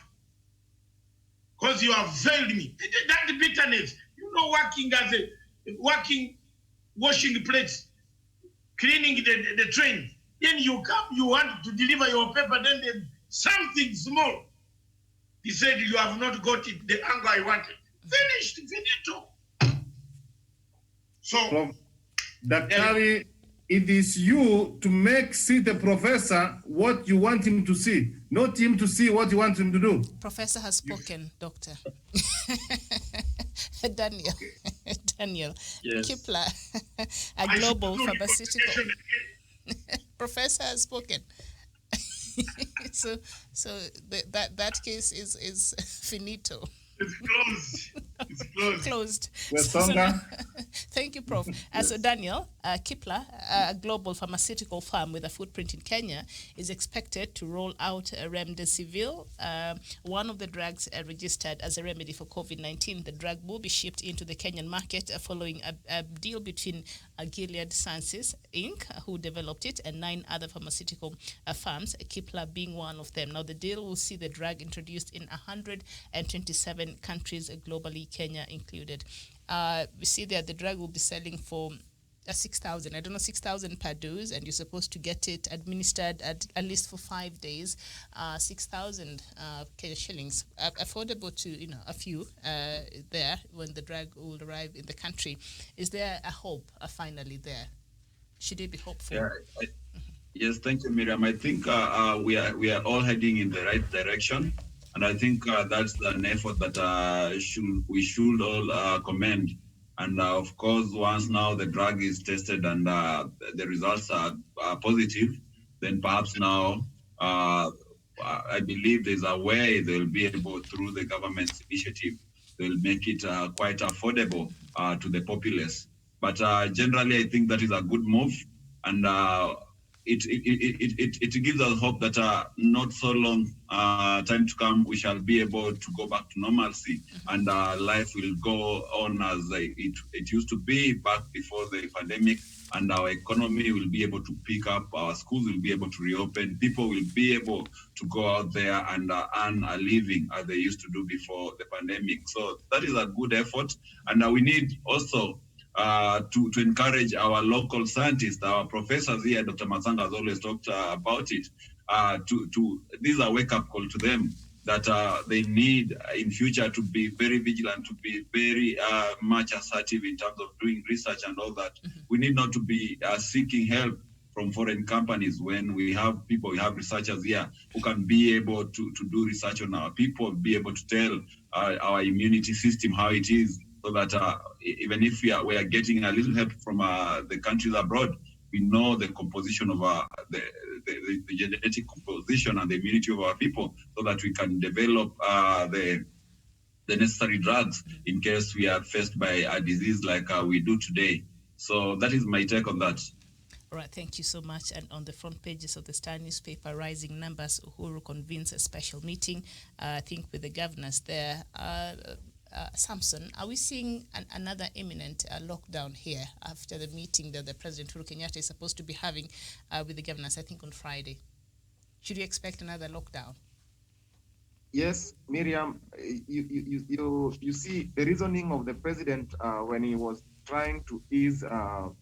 Because you have failed me. That bitterness, you know, washing plates, cleaning the train. Then you come, you want to deliver your paper, then something small. He said, you have not got it, the anger I wanted. Finished, finito. So, Daktari, it is you to see the professor what you want him to see, not him to see what you want him to do. Professor has spoken, Doctor. Daniel, yes. Kipler, a global pharmaceutical. Professor has spoken. so that case is finito. It's closed. It's closed. Thank you, Prof. So Daniel, Kipler, a global pharmaceutical firm with a footprint in Kenya, is expected to roll out remdesivir, one of the drugs registered as a remedy for COVID-19. The drug will be shipped into the Kenyan market following a deal between Gilead Sciences, Inc., who developed it, and 9 other pharmaceutical firms, Kipler being one of them. Now, the deal will see the drug introduced in 127 countries globally, Kenya included. We see that the drug will be selling for 6,000. I don't know, 6,000 per dose, and you're supposed to get it administered at least for 5 days. 6,000 Kenya shillings, affordable to a few there when the drug will arrive in the country. Is there a hope finally there? Should it be hopeful? Yeah, yes, thank you, Miriam. I think we are all heading in the right direction. And I think that's an effort that we should all commend. And of course, once now the drug is tested and the results are positive, then perhaps now I believe there's a way they'll be able, through the government's initiative, they'll make it quite affordable to the populace. But generally, I think that is a good move. And it gives us hope that not so long time to come, we shall be able to go back to normalcy, and life will go on as it used to be back before the pandemic, and our economy will be able to pick up, our schools will be able to reopen, people will be able to go out there and earn a living as they used to do before the pandemic. So that is a good effort, and we need also to encourage our local scientists, our professors here. Dr. Matsanga has always talked about it. This is a wake-up call to them that they need in future to be very vigilant, to be very much assertive in terms of doing research and all that. We need not to be seeking help from foreign companies when we have researchers here who can be able to do research on our people, be able to tell our immunity system how it is, so that even if we are getting a little help from the countries abroad, we know the composition of the genetic composition and the immunity of our people, so that we can develop the necessary drugs in case we are faced by a disease like we do today. So that is my take on that. All right, thank you so much. And on the front pages of the Star newspaper, rising numbers, Uhuru convenes a special meeting, I think with the governors there. Samson, are we seeing another imminent lockdown here after the meeting that the President Uhuru Kenyatta is supposed to be having with the governors, I think on Friday? Should we expect another lockdown? Yes, Miriam, you see the reasoning of the President when he was trying to ease the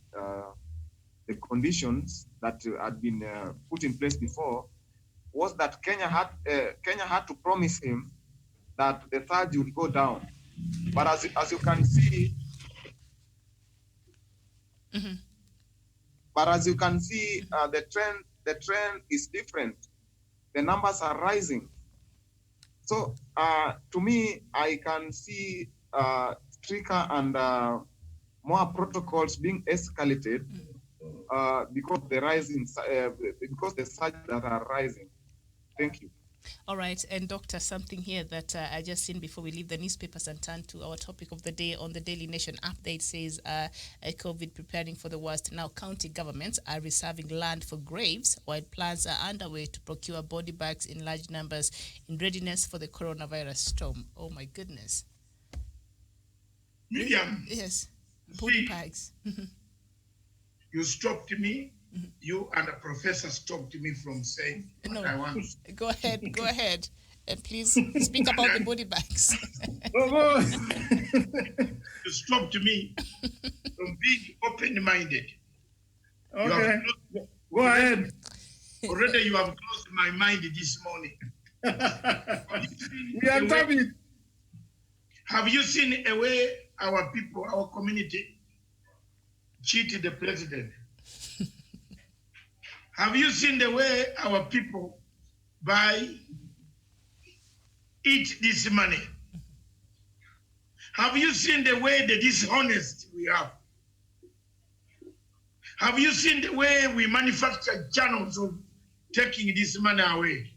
conditions that had been put in place before, was that Kenya had to promise him that the surge would go down. But as you can see, the trend is different. The numbers are rising. So to me, I can see stricter and more protocols being escalated because the surge that are rising. Thank you. All right, and Doctor, something here that I just seen before we leave the newspapers and turn to our topic of the day on the Daily Nation update says COVID preparing for the worst. Now, county governments are reserving land for graves while plans are underway to procure body bags in large numbers in readiness for the coronavirus storm. Oh my goodness. Miriam. Yes, body bags. You stopped me. You and the professor stopped me from saying what I want. Go ahead. And please speak about the body bags. You stopped me from being open-minded. Okay. Go ahead. Already you have closed my mind this morning. We are talking. Have you seen a way our people, our community, cheated the president? Have you seen the way our people eat this money? Have you seen the way the dishonest we have? Have you seen the way we manufacture channels of taking this money away?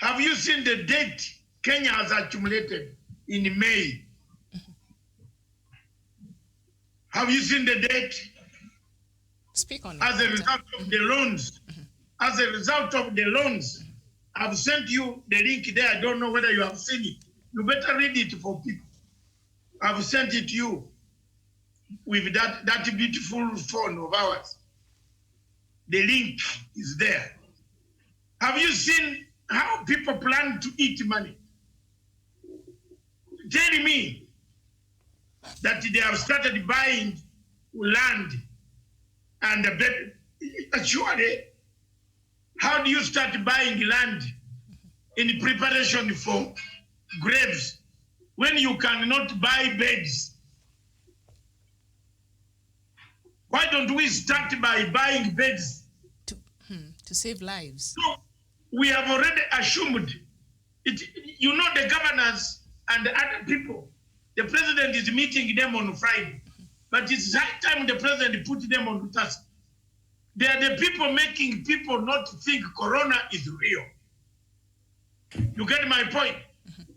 Have you seen the debt Kenya has accumulated in May? Have you seen the debt? Speak on it. As a result of the loans. As a result of the loans. I've sent you the link there. I don't know whether you have seen it. You better read it for people. I've sent it to you with that beautiful phone of ours. The link is there. Have you seen how people plan to eat money? Tell me that they have started buying land and surely, how do you start buying land in preparation for graves when you cannot buy beds? Why don't we start by buying beds? To save lives. So we have already assumed it. You know, the governors and the other people, the president is meeting them on Friday. But it's high time the president put them on task. They are the people making people not think Corona is real. You get my point?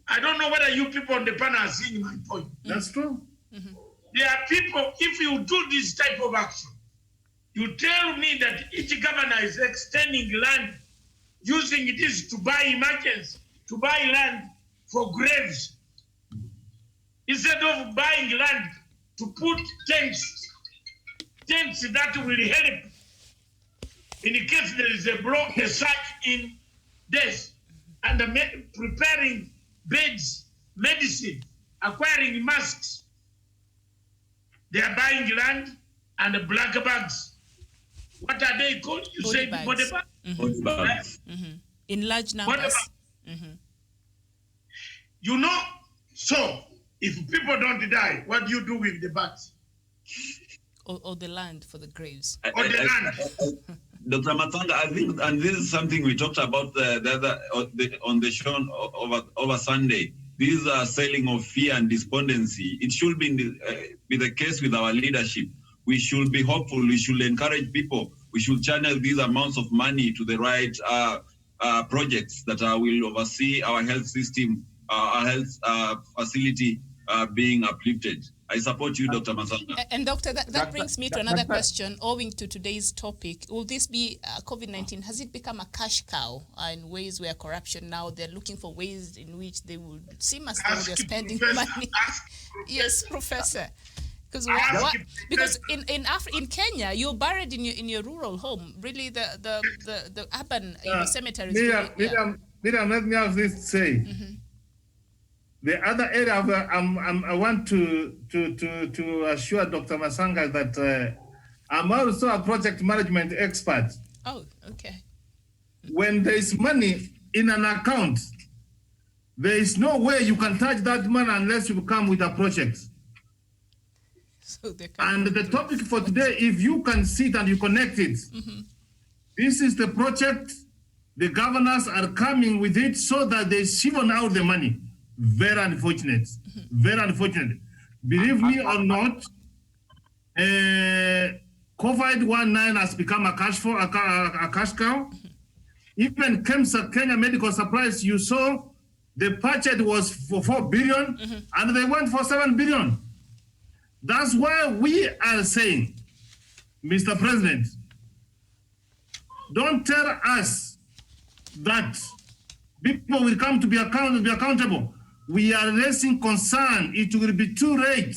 I don't know whether you people on the panel are seeing my point. That's true. There are people, if you do this type of action, you tell me that each governor is extending land, using this to buy emergency, to buy land for graves, instead of buying land to put tents that will help in case there is a surge in death, and preparing beds, medicine, acquiring masks. They are buying land and black bags. What are they called? You Body said bags. body bags? Body bags. In large numbers. You know, so if people don't die, what do you do with the bags? Or the land for the graves. Or the land? Dr. Matsanga, I think, and this is something we talked about on the show over Sunday. This selling of fear and despondency. It should be the case with our leadership. We should be hopeful. We should encourage people. We should channel these amounts of money to the right projects that will oversee our health system, our health facility being uplifted. I support you, Dr. Masanga. And Doctor, that brings me to another question. Owing to today's topic, will this be COVID-19? Has it become a cash cow in ways where corruption now, they're looking for ways in which they would seem as though they're spending money? Yes, Professor. Because in Kenya, you're buried in your rural home. Really, the urban cemeteries. Miriam, let me have this to say. The other area I want to assure Dr. Masanga that I'm also a project management expert. Oh, okay. When there is money in an account, there is no way you can touch that money unless you come with a project. So and the topic for today, if you can sit and you connect it, this is the project. The governors are coming with it so that they siphon out the money. Very unfortunate. Very unfortunate. Believe me or not, COVID-19 has become a cash cow. Even KEMSA, Kenya Medical Supplies, you saw the budget was for 4 billion and they went for 7 billion. That's why we are saying, Mr. President, don't tell us that people will come to be accountable. We are raising concern. It will be too late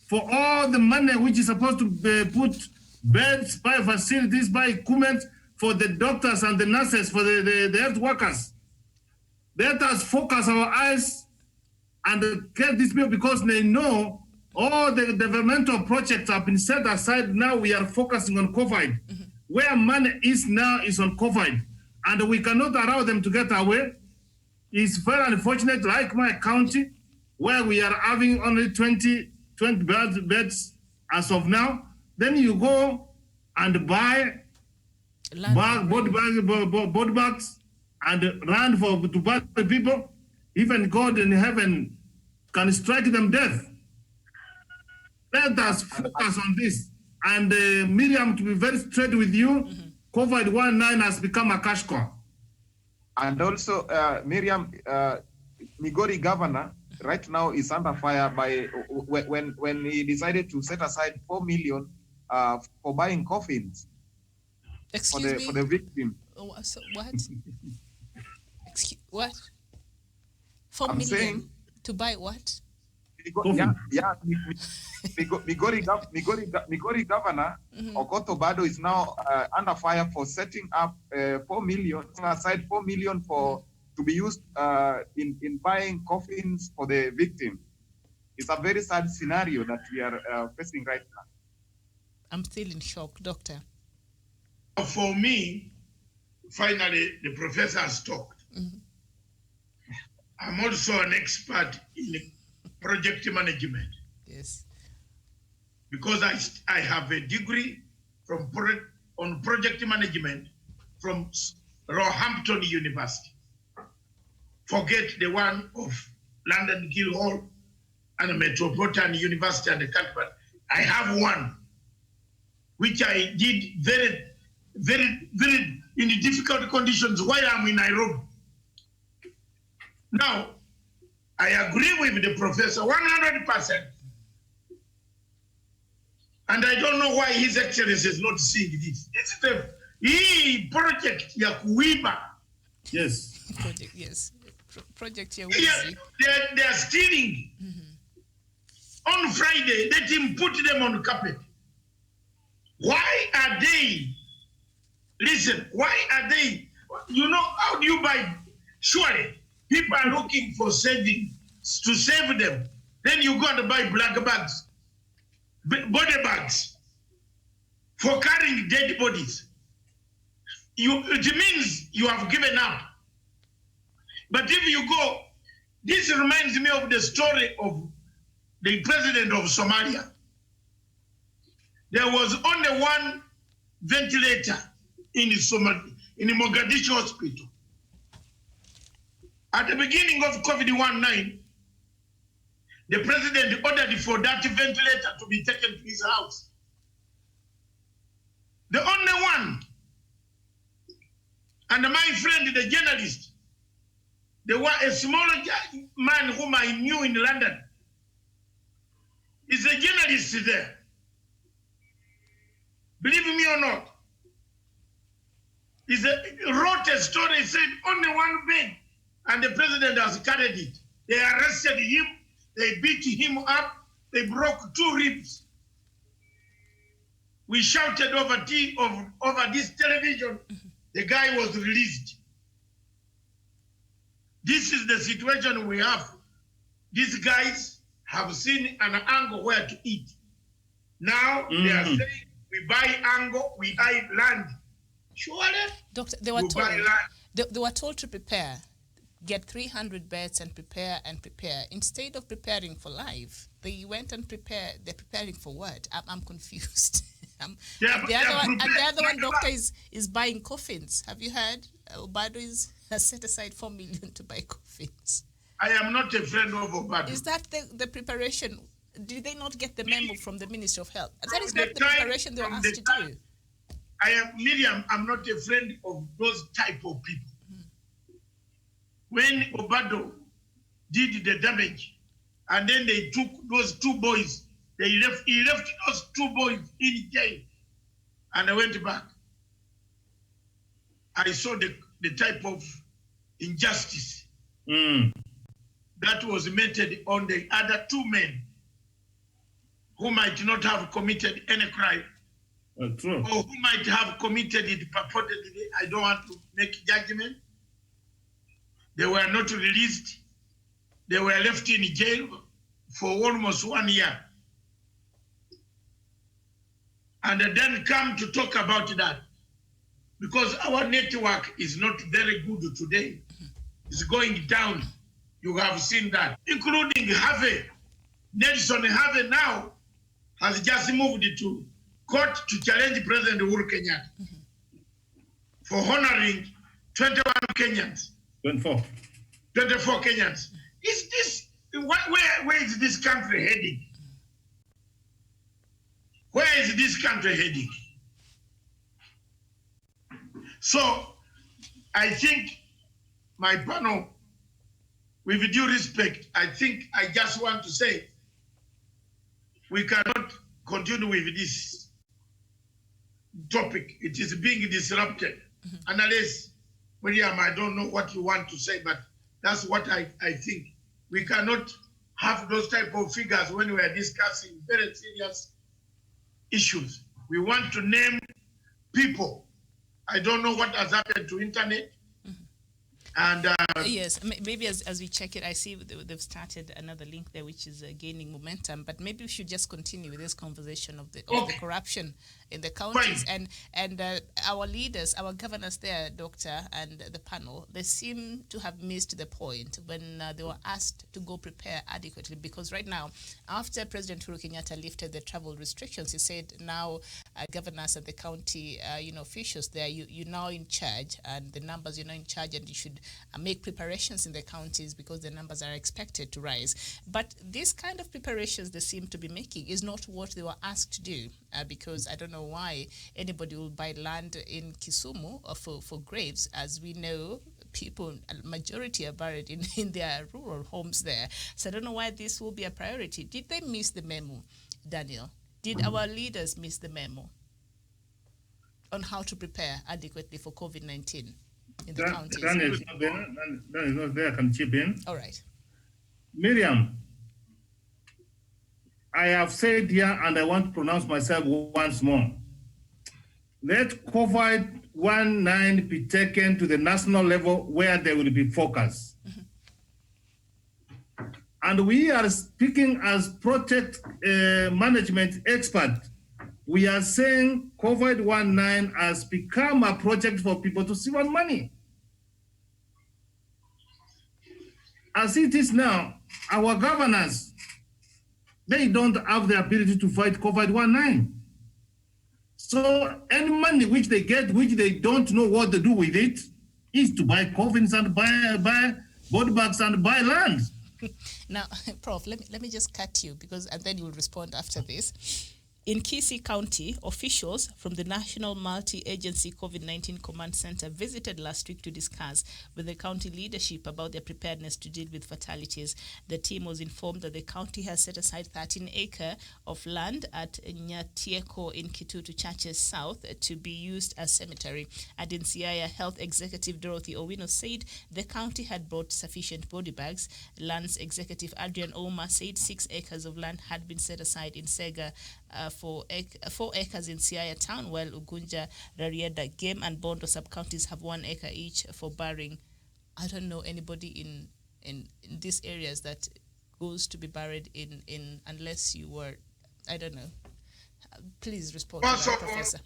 for all the money which is supposed to be put beds, buy facilities, buy equipment for the doctors and the nurses, for the health workers. Let us focus our eyes and get these people, because they know all the developmental projects have been set aside. Now we are focusing on COVID. Where money is now is on COVID. And we cannot allow them to get away. It's very unfortunate, like my county, where we are having only 20 beds as of now. Then you go and buy body bags and run to buy the people. Even God in heaven can strike them death. Let us focus on this. And Miriam, to be very straight with you, COVID-19 has become a cash cow. And also, Miriam, Migori governor right now is under fire by when he decided to set aside 4 million for buying coffins for the victim. So what? What? 4 I'm million saying, to buy what? Migori governor Okoto Bado is now under fire for setting up 4 million, aside 4 million to be used in buying coffins for the victim. It's a very sad scenario that we are facing right now. I'm still in shock, doctor. For me, finally, the professor has talked. I'm also an expert in project management. Yes. Because I have a degree on project management from Roehampton University. Forget the one of London Guildhall and Metropolitan University and the country. I have one which I did very, very, very in difficult conditions while I'm in Nairobi. Now, I agree with the professor 100%. And I don't know why His Excellency is not seeing this. It's the project ya kuiba. Yes. Project, yes. Project ya they are stealing. On Friday, let him put them on carpet. Why are they? Listen, why are they? You know, how do you buy? Surely, people are looking for saving to save them. Then you go and buy black bags, body bags for carrying dead bodies. It means you have given up. But if you go, this reminds me of the story of the president of Somalia. There was only one ventilator in the Mogadishu hospital. At the beginning of COVID-19, the president ordered for that ventilator to be taken to his house. The only one. And my friend, the journalist, there was a small man whom I knew in London. He's a journalist there. Believe me or not. He wrote a story, he said only one bed, and the president has carried it. They arrested him, they beat him up, they broke 2 ribs. We shouted over this television. The guy was released. This is the situation we have. These guys have seen an angle where to eat. Now they are saying we buy angle, we buy land. Surely, Doctor, they were told to prepare, get 300 beds and prepare and prepare. Instead of preparing for life, they went and prepared. They're preparing for what? I'm confused. The other one, doctor, is buying coffins. Have you heard? Obado has set aside 4 million to buy coffins. I am not a friend of Obado. Is that the preparation? Did they not get the memo from the Ministry of Health? That is not the preparation they were asked to do. Miriam, I'm not a friend of those type of people. When Obado did the damage, and then they took those two boys, he left those two boys in jail, and I went back. I saw the type of injustice that was meted on the other two men who might not have committed any crime, True. or who might have committed it purportedly. I don't want to make judgment. They were not released. They were left in jail for almost 1 year. And then come to talk about that. Because our network is not very good today. It's going down. You have seen that. Including Harvey. Nelson Harvey now has just moved to court to challenge President Uhuru Kenyatta for honoring 21 Kenyans. 24 Kenyans. Is this, where is this country heading? Where is this country heading? So, I think my panel, with due respect, I think I just want to say, we cannot continue with this topic. It is being disrupted. Unless, William, I don't know what you want to say, but that's what I think. We cannot have those type of figures when we are discussing very serious issues. We want to name people. I don't know what has happened to internet. And yes, maybe as we check it, I see they've started another link there, which is gaining momentum. But maybe we should just continue with this conversation of the corruption in the counties. Fine. And our leaders, our governors there, Doctor, and the panel, they seem to have missed the point when they were asked to go prepare adequately. Because right now, after President Uhuru Kenyatta lifted the travel restrictions, he said now governors and the county officials there, you're now in charge, and the numbers, you're now in charge, and you should make preparations in the counties because the numbers are expected to rise. But this kind of preparations they seem to be making is not what they were asked to do, because I don't know why anybody will buy land in Kisumu for graves, as we know people, a majority are buried in their rural homes there. So I don't know why this will be a priority. Did they miss the memo, Daniel? Did our leaders miss the memo on how to prepare adequately for COVID-19 in the counties? Dan is not there. Dan is not there. I can chip in. All right. Miriam, I have said here, and I want to pronounce myself once more. Let COVID-19 be taken to the national level where they will be focused. And we are speaking as project management expert. We are saying COVID-19 has become a project for people to save on money. As it is now, our governors, they don't have the ability to fight COVID-19. So any money which they get, which they don't know what to do with it, is to buy coffins and buy body bags and buy land. Now, Prof, let me just cut you, and then you will respond after this. In Kisii County, officials from the National Multi-Agency COVID-19 Command Center visited last week to discuss with the county leadership about their preparedness to deal with fatalities. The team was informed that the county has set aside 13 acres of land at Nyatieko in Kitutu Churches South to be used as cemetery. And in Siaya, Health Executive Dorothy Owino said the county had brought sufficient body bags. Lands Executive Adrian Oma said 6 acres of land had been set aside in Sega, 4 acres in Siaya town, while Ugunja, Rarieda, Game and Bondo sub-counties have 1 acre each for burying. I don't know anybody in these areas that goes to be buried in unless you were, I don't know. Please respond to that, Professor.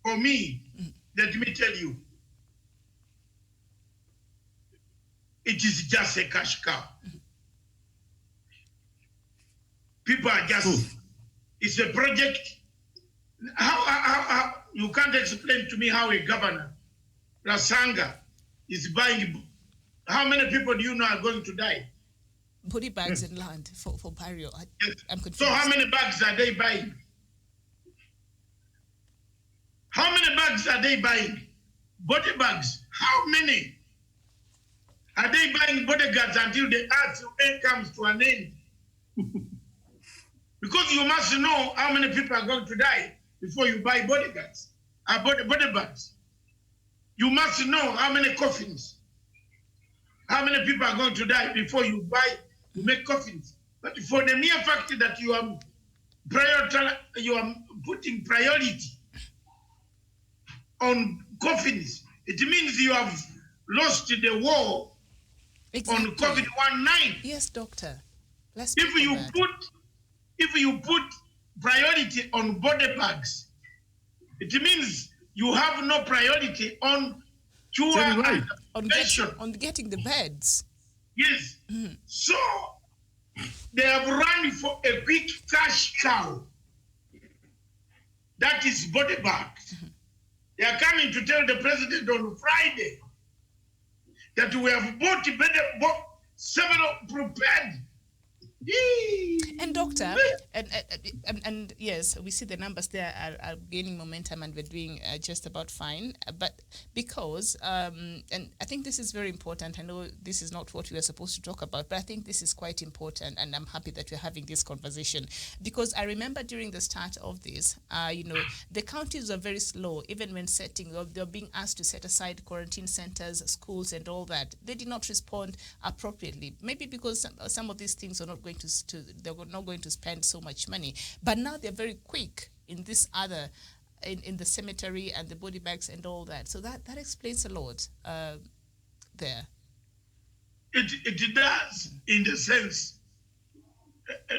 For me, let me tell you, it is just a cash cow. People are just... It's a project. How you can't explain to me how a governor, Rasanga, is buying. How many people do you know are going to die? Body bags and land for burial. I'm confused. So how many bags are they buying? How many bags are they buying? Body bags. How many? Are they buying bodyguards until the earth comes to an end? Because you must know how many people are going to die before you buy bodyguards, body bags. You must know how many coffins, how many people are going to die before you make coffins. But for the mere fact that you are putting priority on coffins, it means you have lost the war on COVID-19. Yes, doctor. If you put priority on body bags, it means you have no priority on cure and prevention. On getting the beds. Yes. So they have run for a quick cash cow. That is body bags. They are coming to tell the president on Friday that we have bought several prepared. And doctor, and yes, we see the numbers there are gaining momentum, and we're doing just about fine. But because, and I think this is very important. I know this is not what we are supposed to talk about, but I think this is quite important, and I'm happy that we're having this conversation, because I remember during the start of this, the counties are very slow, even when they're being asked to set aside quarantine centers, schools, and all that. They did not respond appropriately, maybe because some of these things are not going they're not going to spend so much money. But now they're very quick in this other, in the cemetery and the body bags and all that. So that explains a lot there. It does, in the sense,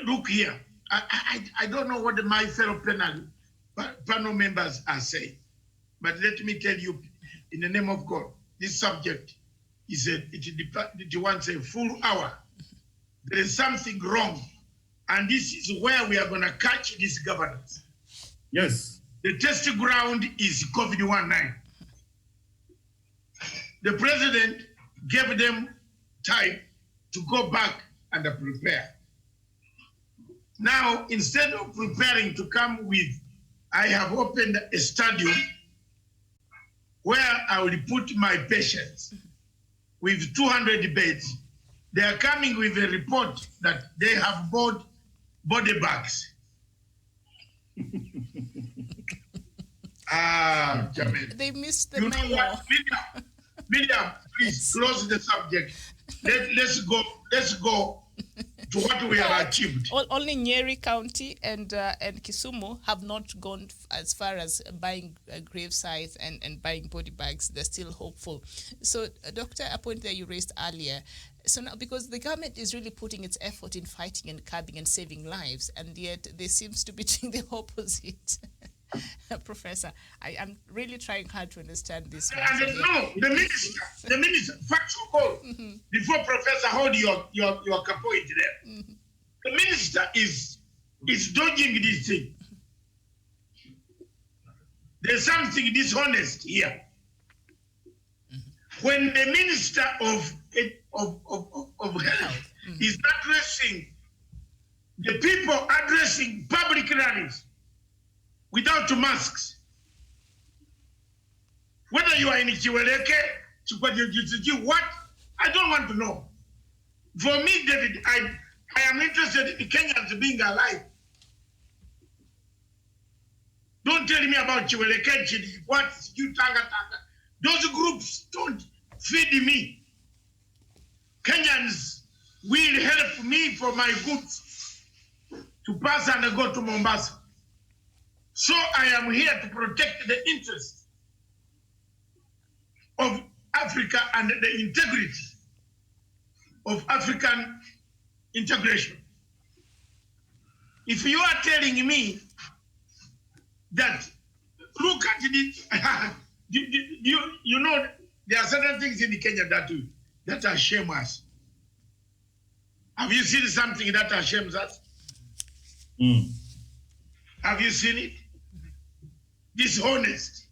look here, I don't know what my fellow panel members are saying, but let me tell you, in the name of God, this subject it wants a full hour. There is something wrong, and this is where we are going to catch these governors. Yes. The test ground is COVID-19. The president gave them time to go back and prepare. Now, instead of preparing to come with, I have opened a stadium where I will put my patients with 200 beds. They are coming with a report that they have bought body bags. Jamil. They missed the memo. Miriam, please close the subject. Let's go to what we have achieved. Only Nyeri County and Kisumu have not gone as far as buying grave sites and buying body bags. They're still hopeful. So, Doctor, a point that you raised earlier. So now, because the government is really putting its effort in fighting and curbing and saving lives, and yet they seems to be doing the opposite. Professor, I'm really trying hard to understand this. No, the minister, factual call, before Professor hold your point there. The minister is dodging this thing. There's something dishonest here. When the minister of health is addressing the people, addressing public rallies without masks, whether you are in Chiweleke, what? I don't want to know. For me, David, I am interested in Kenyans being alive. Don't tell me about Chiweleke, what you tanga. Those groups don't feed me. Kenyans will help me for my goods to pass and go to Mombasa. So I am here to protect the interests of Africa and the integrity of African integration. If you are telling me that, look at it, you know, there are certain things in Kenya that are shame us. Have you seen something that ashames us? Have you seen it? Dishonest.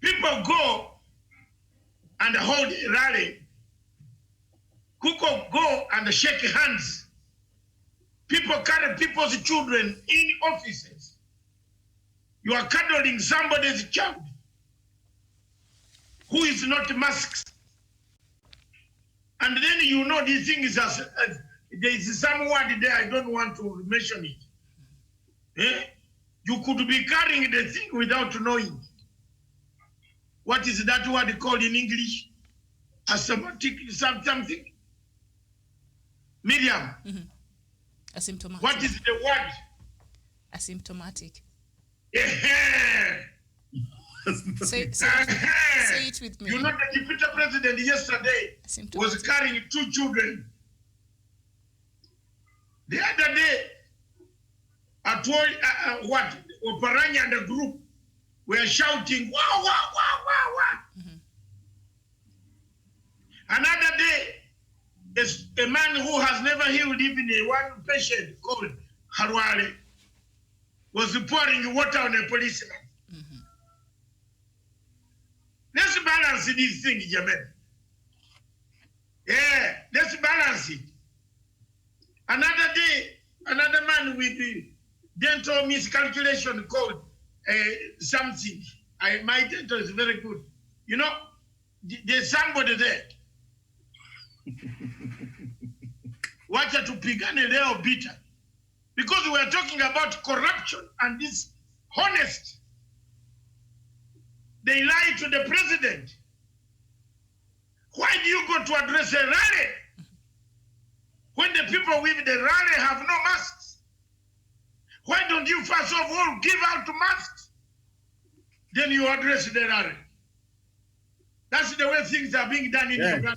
People go and hold a rally. People go and shake hands. People carry people's children in offices. You are cuddling somebody's child who is not masked. And then you know these things as there is some word there, I don't want to mention it. Eh? You could be carrying the thing without knowing. What is that word called in English? Asymptomatic something? Miriam. Asymptomatic. What is the word? Asymptomatic. Say it with me. You know the deputy president yesterday was carrying 2 children. The other day, at what Oparanya and the group were shouting, "Wow, wow, wow, wow, wow!" Another day, a man who has never healed even one patient called Harwale was pouring water on a policeman. Let's balance these things, Jamen. Yeah, let's balance it. Another day, another man with the dental miscalculation called something. My dental is very good. You know, there's somebody there. Wacha tupigane leo bita. Because we are talking about corruption and this honest. They lie to the president. Why do you go to address a rally when the people with the rally have no masks? Why don't you first of all give out masks? Then you address the rally. That's the way things are being done in Uganda.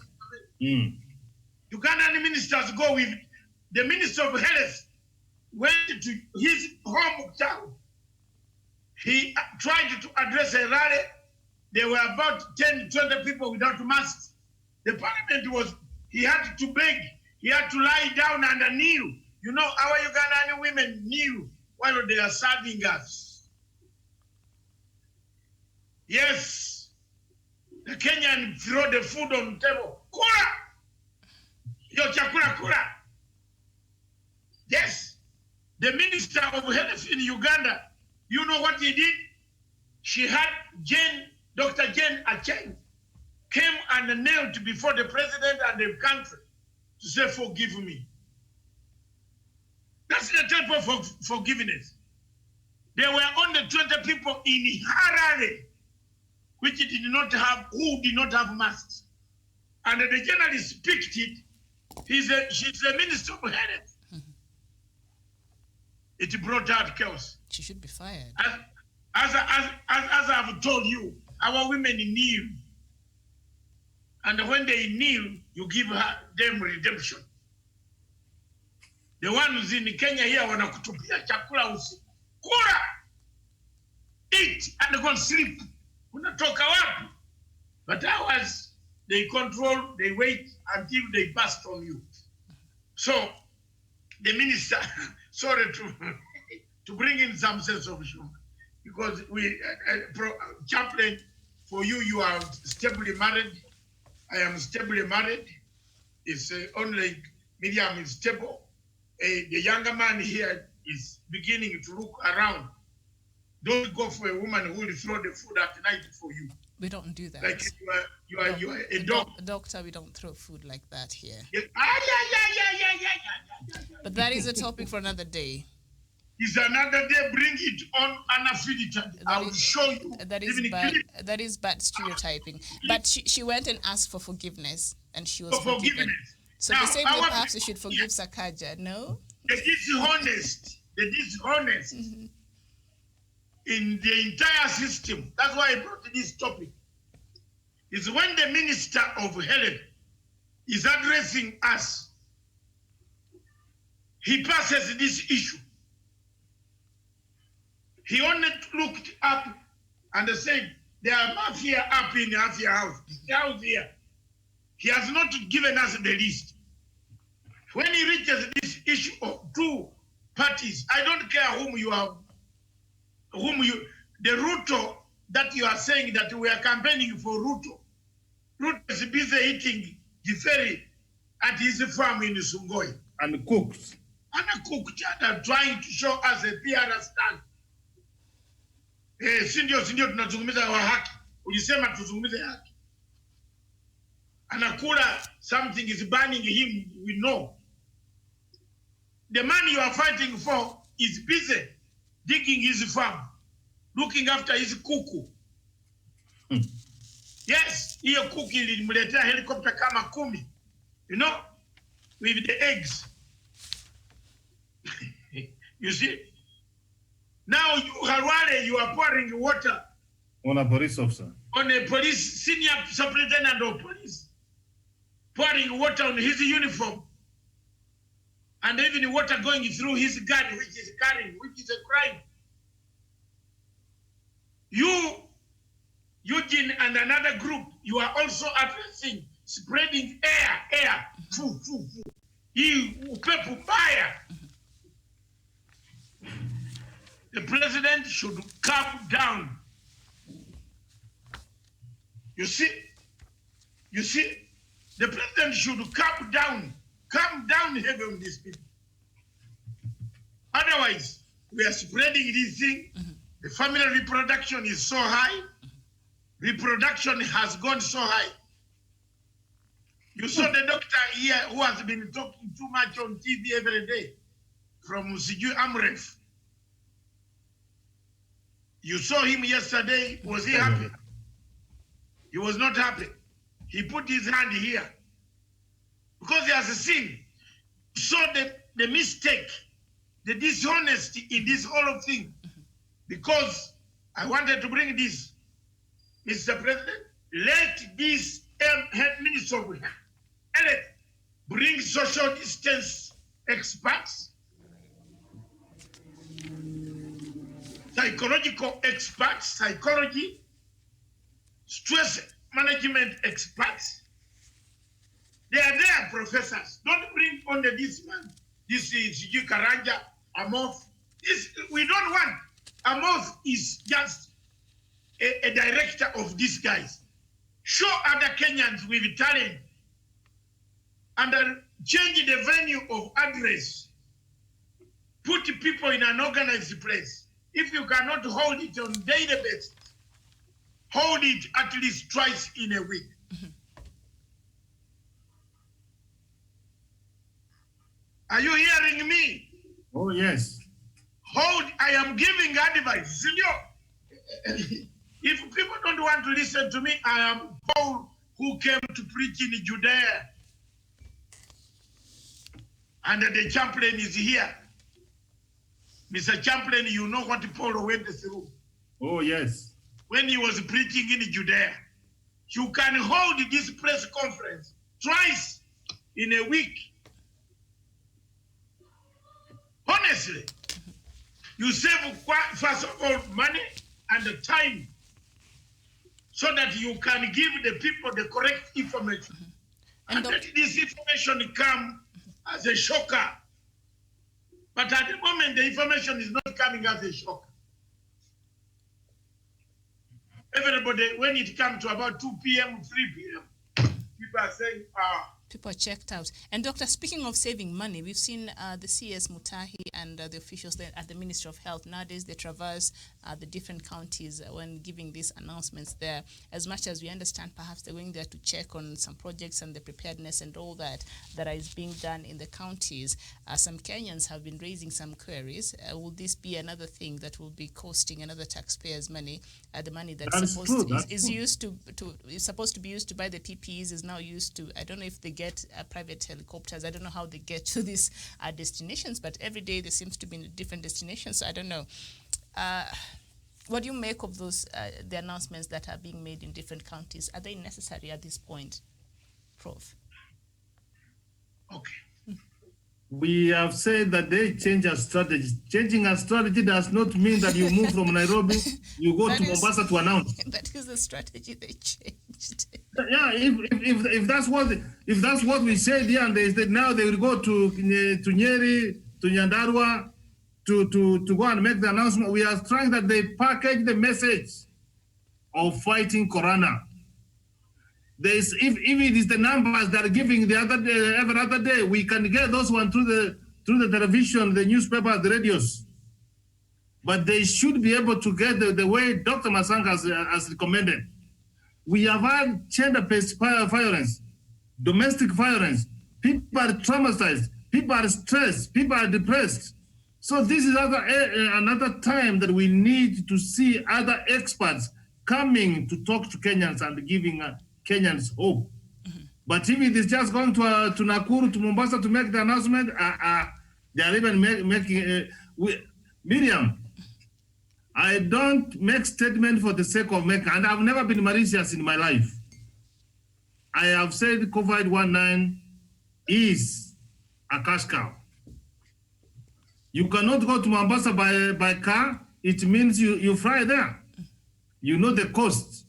Ugandan ministers go with the Minister of Health went to his hometown. He tried to address a rally. There were about 10, 20 people without masks. The parliament was, he had to beg, he had to lie down and kneel. You know, our Ugandan women kneel while they are serving us. Yes, the Kenyan throw the food on the table. Kura! Yo chakula kura! Yes, the Minister of Health in Uganda, you know what he did? She had Dr. Jane Acheng came and knelt before the president and the country to say, forgive me. That's the type of forgiveness. There were only 20 people in Harare who did not have masks. And the journalist picked it. She's the Minister of Health. It brought out chaos. She should be fired. As I've told you, our women kneel. And when they kneel, you give them redemption. The ones in Kenya here wanakutupia chakula usiku. Kula! Eat and go sleep. Unatoka wapi? But ours, they control, they wait until they burst on you. So, the minister, sorry to bring in some sense of humor, because chaplain, for you, you are stably married. I am stably married. It's only Miriam is stable. The younger man here is beginning to look around. Don't go for a woman who will throw the food at night for you. We don't do that. Like you are a dog. Doctor, we don't throw food like that here. Yeah. But that is a topic for another day. It's another day. Bring it on unaffiliated. I will show you. That is bad. That is bad stereotyping. But she went and asked for forgiveness, and she was forgiven. So now, the same way perhaps you should forgive Sakaja. No. The dishonest in the entire system. That's why I brought this topic. Is when the Minister of Health is addressing us, he passes this issue. He only looked up and said, there are mafia up in the mafia house. Down here. He has not given us the list. When he reaches this issue of 2 parties, I don't care the Ruto that you are saying that we are campaigning for Ruto. Ruto is busy eating the ferry at his farm in Sungoi. And cooked. And cooked and trying to show us a PR stand. Si ndio tunazungumza wa haki. Ulisema tuzungumze haki. Anakula, something is burning him, we know. The man you are fighting for is busy digging his farm, looking after his kuku. Yes, hiyo kuku ilimletea helicopter kama 10, you know, with the eggs. You see? Now, you, Harwale, you are pouring water on a police officer. On a police, senior superintendent of police. Pouring water on his uniform. And even water going through his gun, which is carrying, which is a crime. You, Eugene, and another group, you are also addressing, spreading air, foo. People fire. The president should calm down. You see, the president should calm down heavy on these people. Otherwise, we are spreading this thing. The family reproduction is so high. Reproduction has gone so high. You saw the doctor here who has been talking too much on TV every day from Siju Amref. You saw him yesterday. Was he happy? He was not happy. He put his hand here because he has seen. So the mistake, the dishonesty in this whole thing. Because I wanted to bring this, Mr. President, let this head minister of health bring social distance experts, psychological experts, psychology, stress management experts. They are there, professors. Don't bring only this man. This is Karanja, Amof. This we don't want. Amof is just a director of these guys. Show other Kenyans with talent and change the venue of address. Put people in an organized place. If you cannot hold it on daily basis, hold it at least twice in a week. Are you hearing me? Oh, yes. Hold, I am giving advice. Senor, if people don't want to listen to me, I am Paul who came to preach in Judea. And the chaplain is here. Mr. Chaplain, you know what Paul went through. Oh, yes. When he was preaching in Judea. You can hold this press conference twice in a week. Honestly, you save, first of all, money and the time so that you can give the people the correct information. And let this information come as a shocker. But at the moment, the information is not coming as a shocker. Everybody, when it comes to about 2 p.m., 3 p.m., people are saying, people are checked out. And Doctor, speaking of saving money, we've seen the CS Mutahi and the officials there at the Ministry of Health. Nowadays, they traverse the different counties when giving these announcements there. As much as we understand, perhaps they're going there to check on some projects and the preparedness and all that is being done in the counties. Some Kenyans have been raising some queries. Will this be another thing that will be costing another taxpayers' money? The money that's supposed to be used to buy the PPEs is now used to, I don't know if they get private helicopters. I don't know how they get to these destinations, but every day there seems to be different destinations. So I don't know. What do you make of those the announcements that are being made in different counties? Are they necessary at this point, Prof? Okay. We have said that they change our strategy. Changing our strategy does not mean that you move from Nairobi, you go to Mombasa to announce. That is the strategy they changed. Yeah, if that's what we said here, and they said now they will go to Nyeri, to Nyandarua, to go and make the announcement. We are trying that they package the message of fighting Corona. If it is the numbers that are giving the other day, every other day, we can get those one through the television, the newspaper, the radios. but they should be able to get the way Dr. Masanga has recommended. We have had gender-based violence, domestic violence. People are traumatized. People are stressed. People are depressed. So this is another time that we need to see other experts coming to talk to Kenyans and giving Kenyans hope. But if it is just going to Nakuru, to Mombasa to make the announcement, they are even making... Miriam, I don't make statement for the sake of making, and I've never been malicious in my life. I have said COVID-19 is a cash cow. You cannot go to Mombasa by car. It means you fly there. You know the cost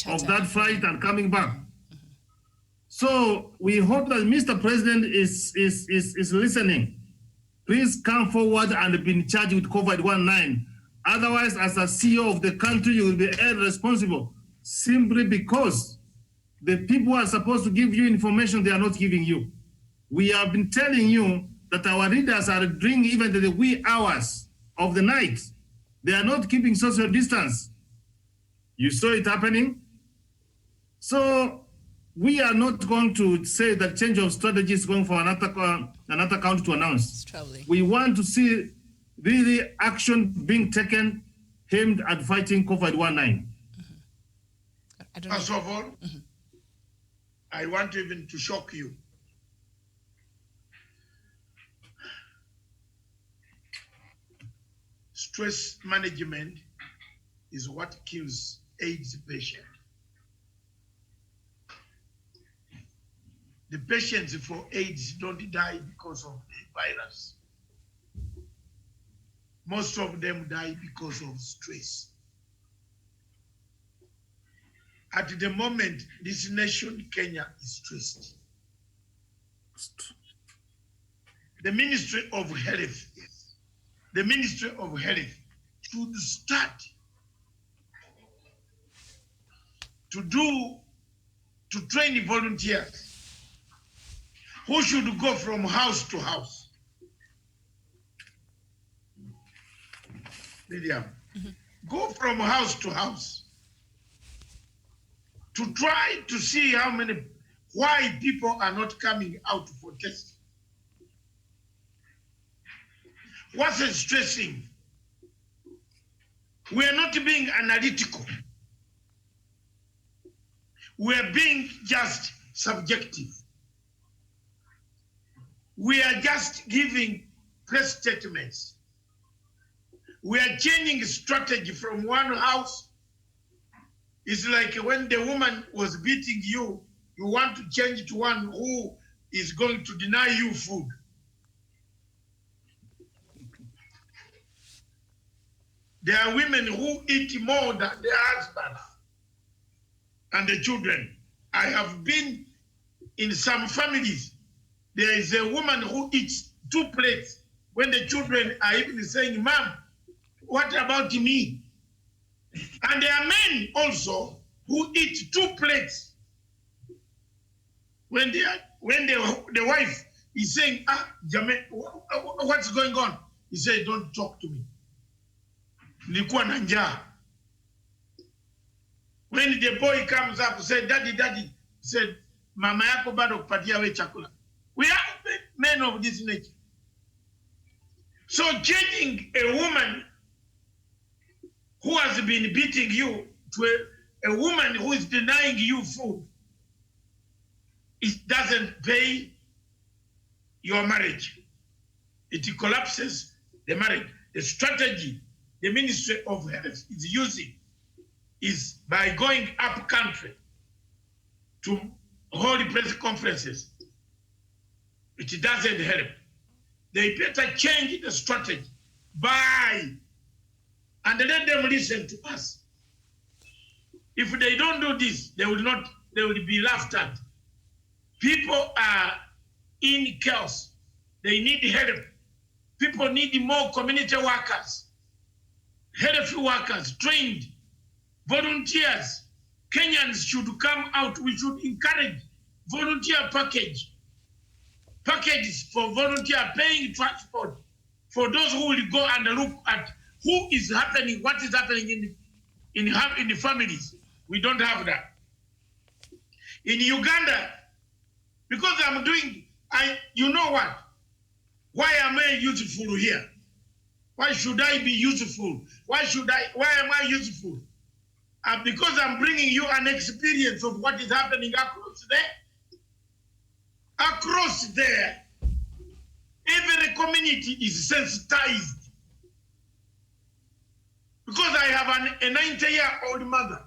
of that flight and coming back. So we hope that Mr. President is listening. Please come forward and be in charge with COVID-19. Otherwise, as a CEO of the country, you will be held responsible simply because the people who are supposed to give you information, they are not giving you. We have been telling you that our leaders are doing even the wee hours of the night. They are not keeping social distance. You saw it happening. So we are not going to say that change of strategy is going for another country to announce. We want to see really action being taken aimed at fighting COVID-19. First of all, I want even to shock you. Stress management is what kills AIDS patients. The patients for AIDS don't die because of the virus. Most of them die because of stress. At the moment, this nation, Kenya, is stressed. The Ministry of Health should start to train volunteers who should go from house to house. Miriam, go from house to house to try to see why people are not coming out for testing. What's stressing? We are not being analytical. We are being just subjective. We are just giving press statements. We are changing strategy from one house. It's like when the woman was beating you, you want to change to one who is going to deny you food. There are women who eat more than their husbands and the children. I have been in some families. There is a woman who eats 2 plates when the children are even saying, "Mom, what about me?" And there are men also who eat 2 plates when the wife is saying, Jame, what's going on? He said, "Don't talk to me. Nilikuwa na njaa." When the boy comes up, said, "Daddy, daddy," said, "Mama yako bado kupatia we chakula." We are men of this nature. So changing a woman who has been beating you to a woman who is denying you food, it doesn't pay your marriage. It collapses the marriage. The strategy the Ministry of Health is using is by going up country to hold press conferences. It doesn't help. They better change the strategy and let them listen to us. If they don't do this, they will be laughed at. People are in chaos. They need help. People need more community workers, health workers, trained, volunteers. Kenyans should come out. We should encourage volunteer packages for volunteer paying transport for those who will go and look at who is happening, what is happening in the families. We don't have that. In Uganda, because I'm doing, you know what? Why am I useful here? Why should I be useful? Why am I useful? Because I'm bringing you an experience of what is happening across there. Across there, every community is sensitized. Because I have a 90-year-old mother.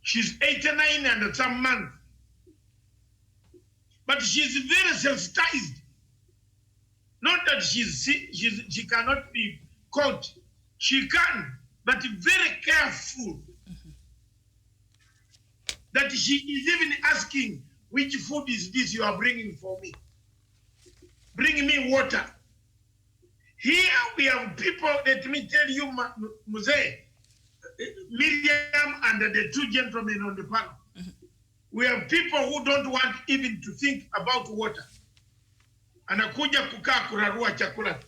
She's 89 and some months. But she's very sensitized. Not that she cannot be caught. She can, but very careful. That she is even asking, which food is this you are bringing for me? Bring me water. Here we have people, let me tell you, Muse, Miriam and the two gentlemen on the panel. We have people who don't want even to think about water. Anakuja kukaa kurarua chakula.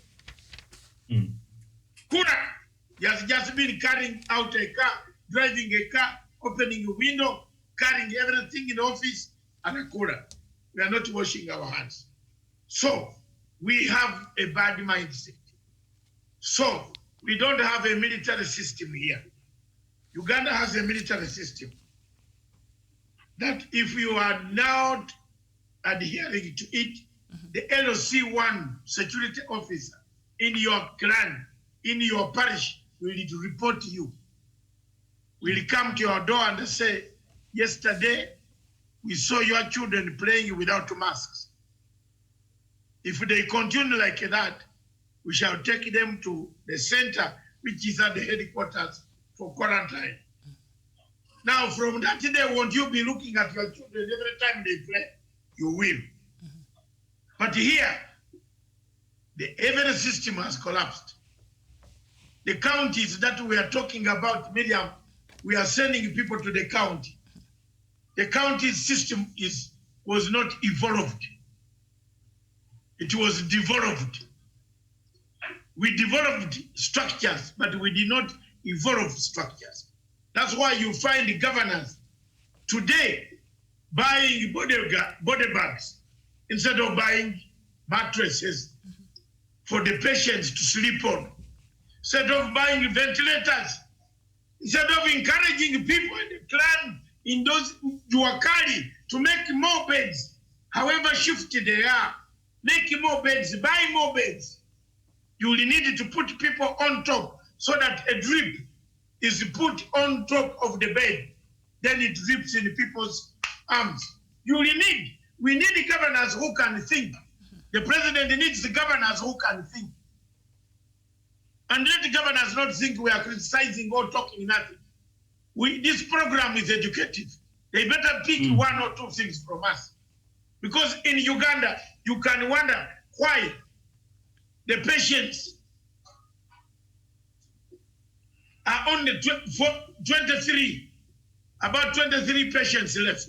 Kura, he has just been carrying out a car, driving a car, opening a window, carrying everything in the office, anakura. We are not washing our hands. So, we have a bad mindset. So, we don't have a military system here. Uganda has a military system that if you are not adhering to it, the LOC1 security officer in your clan, in your parish, will report to you. Will come to your door and say, yesterday, we saw your children playing without masks. If they continue like that, we shall take them to the center, which is at the headquarters for quarantine. Now, from that day, won't you be looking at your children every time they play? You will. But here, the every system has collapsed. The counties that we are talking about, Miriam, we are sending people to the county. The county system was not evolved. It was developed. We developed structures, but we did not evolve structures. That's why you find the governors today buying body bags instead of buying mattresses for the patients to sleep on, instead of buying ventilators, instead of encouraging people in the clan, in those Juakari, to make more beds, however shifted they are, make more beds, buy more beds. You will need to put people on top so that a drip is put on top of the bed. Then it drips in people's arms. We need governors who can think. The president needs the governors who can think. And let the governors not think we are criticizing or talking nothing. This program is educative. They better pick one or two things from us. Because in Uganda, you can wonder why the patients are only 23, about 23 patients left.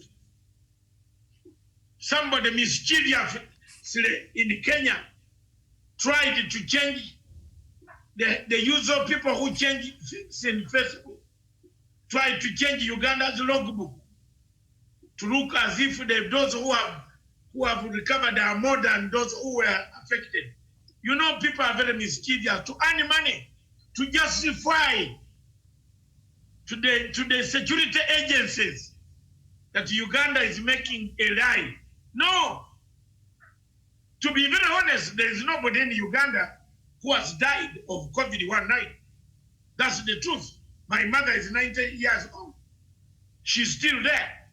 Somebody mischievously in Kenya tried to change the usual people who change things in Facebook, tried to change Uganda's logbook to look as if those who have recovered are more than those who were affected. You know, people are very mischievous to earn money, to justify to the security agencies that Uganda is making a lie. No. To be very honest, there is nobody in Uganda who has died of COVID one night. That's the truth. My mother is 90 years old. She's still there.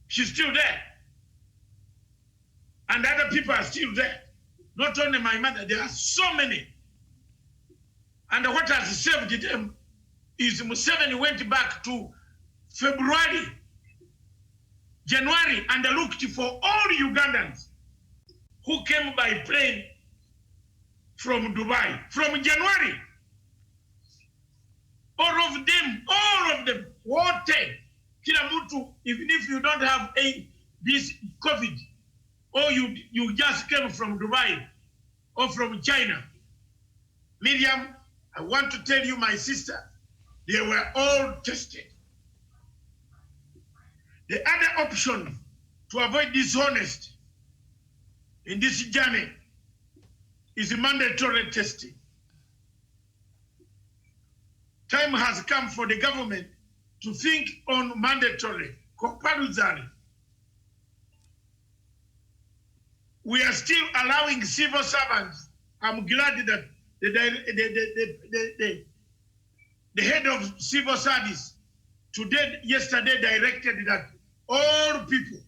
She's still there. And other people are still there. Not only my mother, there are so many. And what has saved them is Museveni went back to February, January, and looked for all Ugandans who came by plane from Dubai. From January, all of them, what kila mtu, even if you don't have this COVID, or you just came from Dubai or from China, Miriam, I want to tell you, my sister, they were all tested. The other option to avoid dishonest in this journey is mandatory testing. Time has come for the government to think on mandatory, compulsory. We are still allowing civil servants. I'm glad that the head of civil service yesterday directed that all people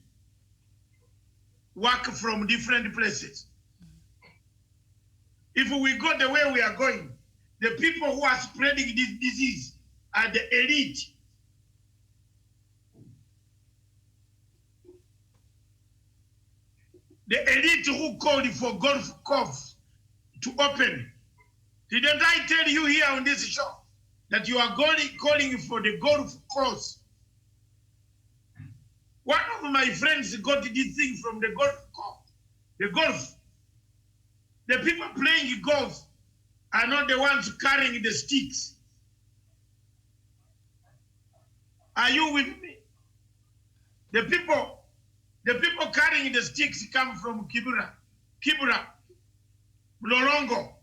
work from different places. If we go the way we are going, the people who are spreading this disease are the elite. The elite who called for golf course to open. Didn't I tell you here on this show that you are calling for the golf course? One of my friends got this thing from the golf course. The golf. The people playing golf are not the ones carrying the sticks. Are you with me? The people carrying the sticks come from Kibra, Mlolongo.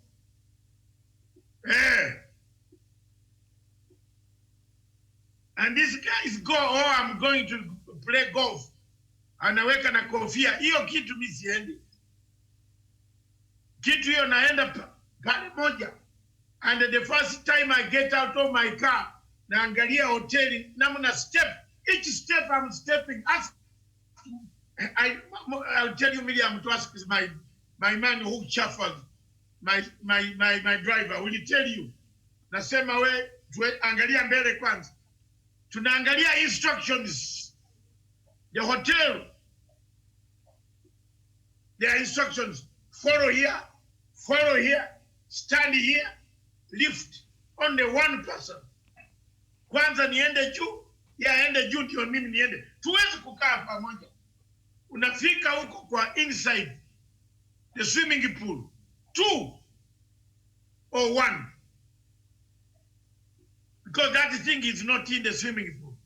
And these guys go, oh, I'm going to play golf. Anaweka na kofia. Hiyo kitu mimi siendi. Kitu hiyo naenda pale moja. And the first time I get out of my car, naangalia hoteli, namna step. Each step I'm stepping. I'll tell you, Miriam, to ask my man who shuffled, my driver, will he tell you? Nasema we, angalia mbele kwanza. Tunaangalia instructions. The hotel, their instructions, follow here, stand here, lift. Only one person. Kwanza niende juu, aende juu ndio mimi niende. Tuwezi kukaa pamoja. Unafika huko kwa inside the swimming pool. 2 or 1. Because that thing is not in the swimming pool.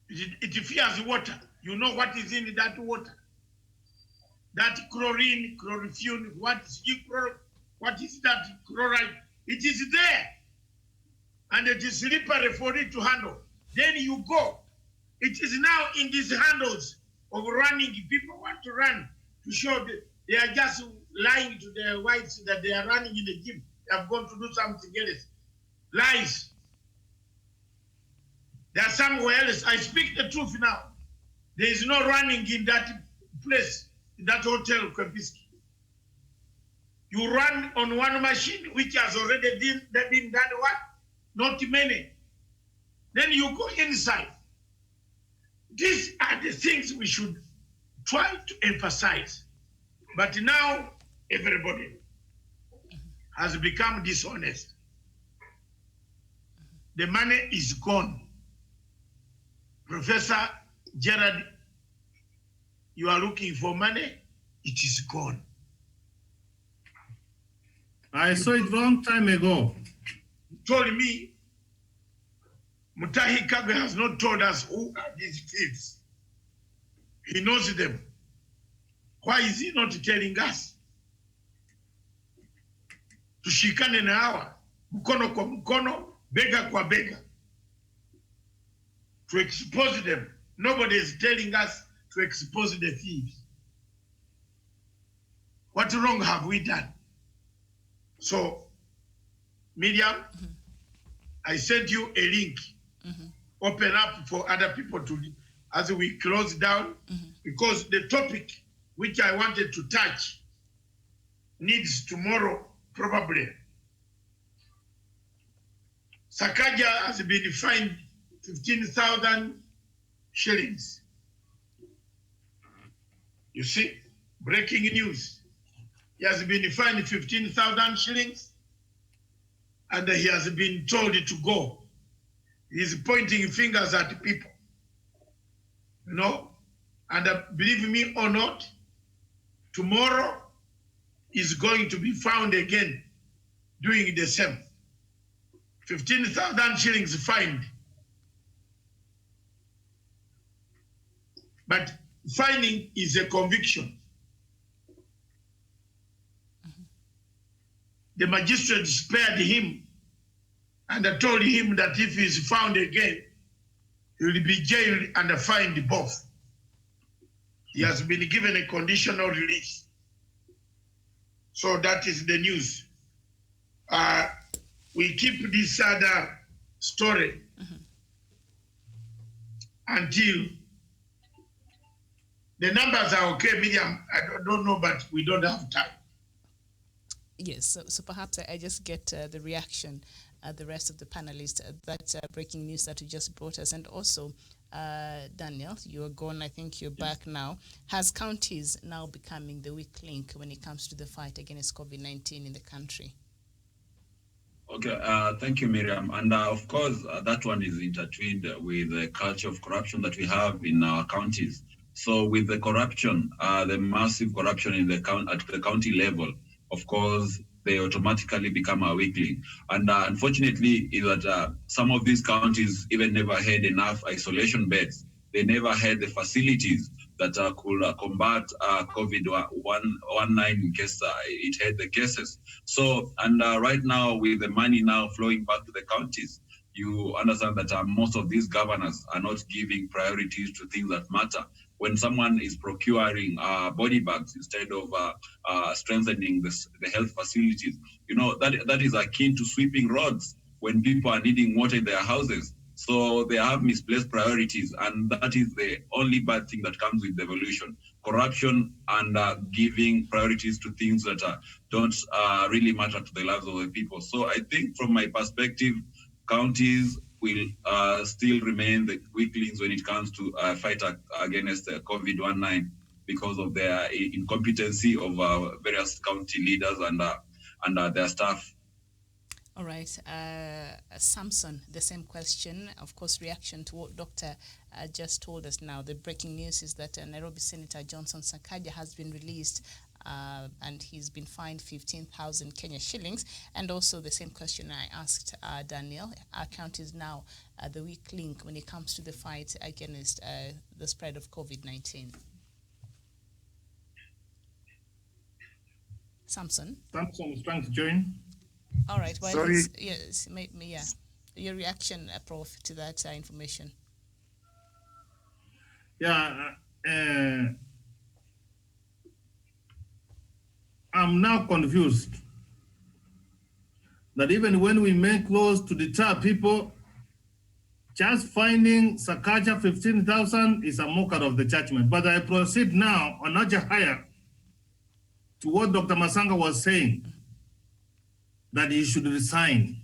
It fears water. You know what is in that water? That chlorine, chlorophyll, what is that chloride? It is there. And it is slippery for it to handle. Then you go. It is now in these handles of running. People want to run to show that they are just lying to their wives that they are running in the gym. They have gone to do something else. Lies. They are somewhere else. I speak the truth now. There is no running in that place, in that hotel, Kempinski. You run on one machine, which has already been done what? Not many. Then you go inside. These are the things we should try to emphasize. But now, everybody has become dishonest. The money is gone. Professor Gerard, you are looking for money, it is gone. I saw it long time ago. You told me, Mutahi Kagwe has not told us who are these kids. He knows them. Why is he not telling us? Tushikane na hawa, mkono kwa mkono, bega kwa bega. To expose them. Nobody is telling us to expose the thieves. What wrong have we done? So, Miriam, I sent you a link. Open up for other people to, as we close down, because the topic which I wanted to touch needs tomorrow, probably. Sakaja has been fined 15,000 shillings. You see, breaking news. He has been fined 15,000 shillings and he has been told to go. He's pointing fingers at people. You know, and believe me or not, tomorrow is going to be found again doing the same. 15,000 shillings fined. But fining is a conviction. The magistrate spared him and told him that if he is found again, he will be jailed and fined both. He has been given a conditional release. So that is the news. We keep this other story until the numbers are okay, Miriam. I don't know, but we don't have time. Yes, so perhaps I just get the reaction, the rest of the panelists, that breaking news that you just brought us. And also, Daniel, you're gone, I think you're back now. Has counties now becoming the weak link when it comes to the fight against COVID-19 in the country? Okay, thank you, Miriam. And of course, that one is intertwined with the culture of corruption that we have in our counties. So with the corruption, the massive corruption at the county level, of course, they automatically become a weak link. And unfortunately, is that some of these counties even never had enough isolation beds. They never had the facilities that could combat COVID-19 in case it had the cases. So, and right now, with the money now flowing back to the counties, you understand that most of these governors are not giving priorities to things that matter. When someone is procuring body bags instead of strengthening the health facilities, you know, that is akin to sweeping roads when people are needing water in their houses. So they have misplaced priorities, and that is the only bad thing that comes with devolution. Corruption and giving priorities to things that don't really matter to the lives of the people. So I think from my perspective, counties will still remain the weak links when it comes to fight against COVID-19 because of their incompetency of various county leaders and their staff. All right. Samson, the same question. Of course, reaction to what Doctor just told us now. The breaking news is that Nairobi Senator Johnson Sakaja has been released and he's been fined 15,000 Kenya shillings. And also the same question I asked Daniel. Our county is now the weak link when it comes to the fight against the spread of COVID-19. Samson is trying to join. All right. Well, Sorry. Yes, yeah. Your reaction, Prof, to that information. Yeah, I'm now confused that even when we make laws to deter people, just finding Sakaja 15,000 is a mockery of the judgment. But I proceed now on notch higher to what Dr. Masanga was saying, that he should resign.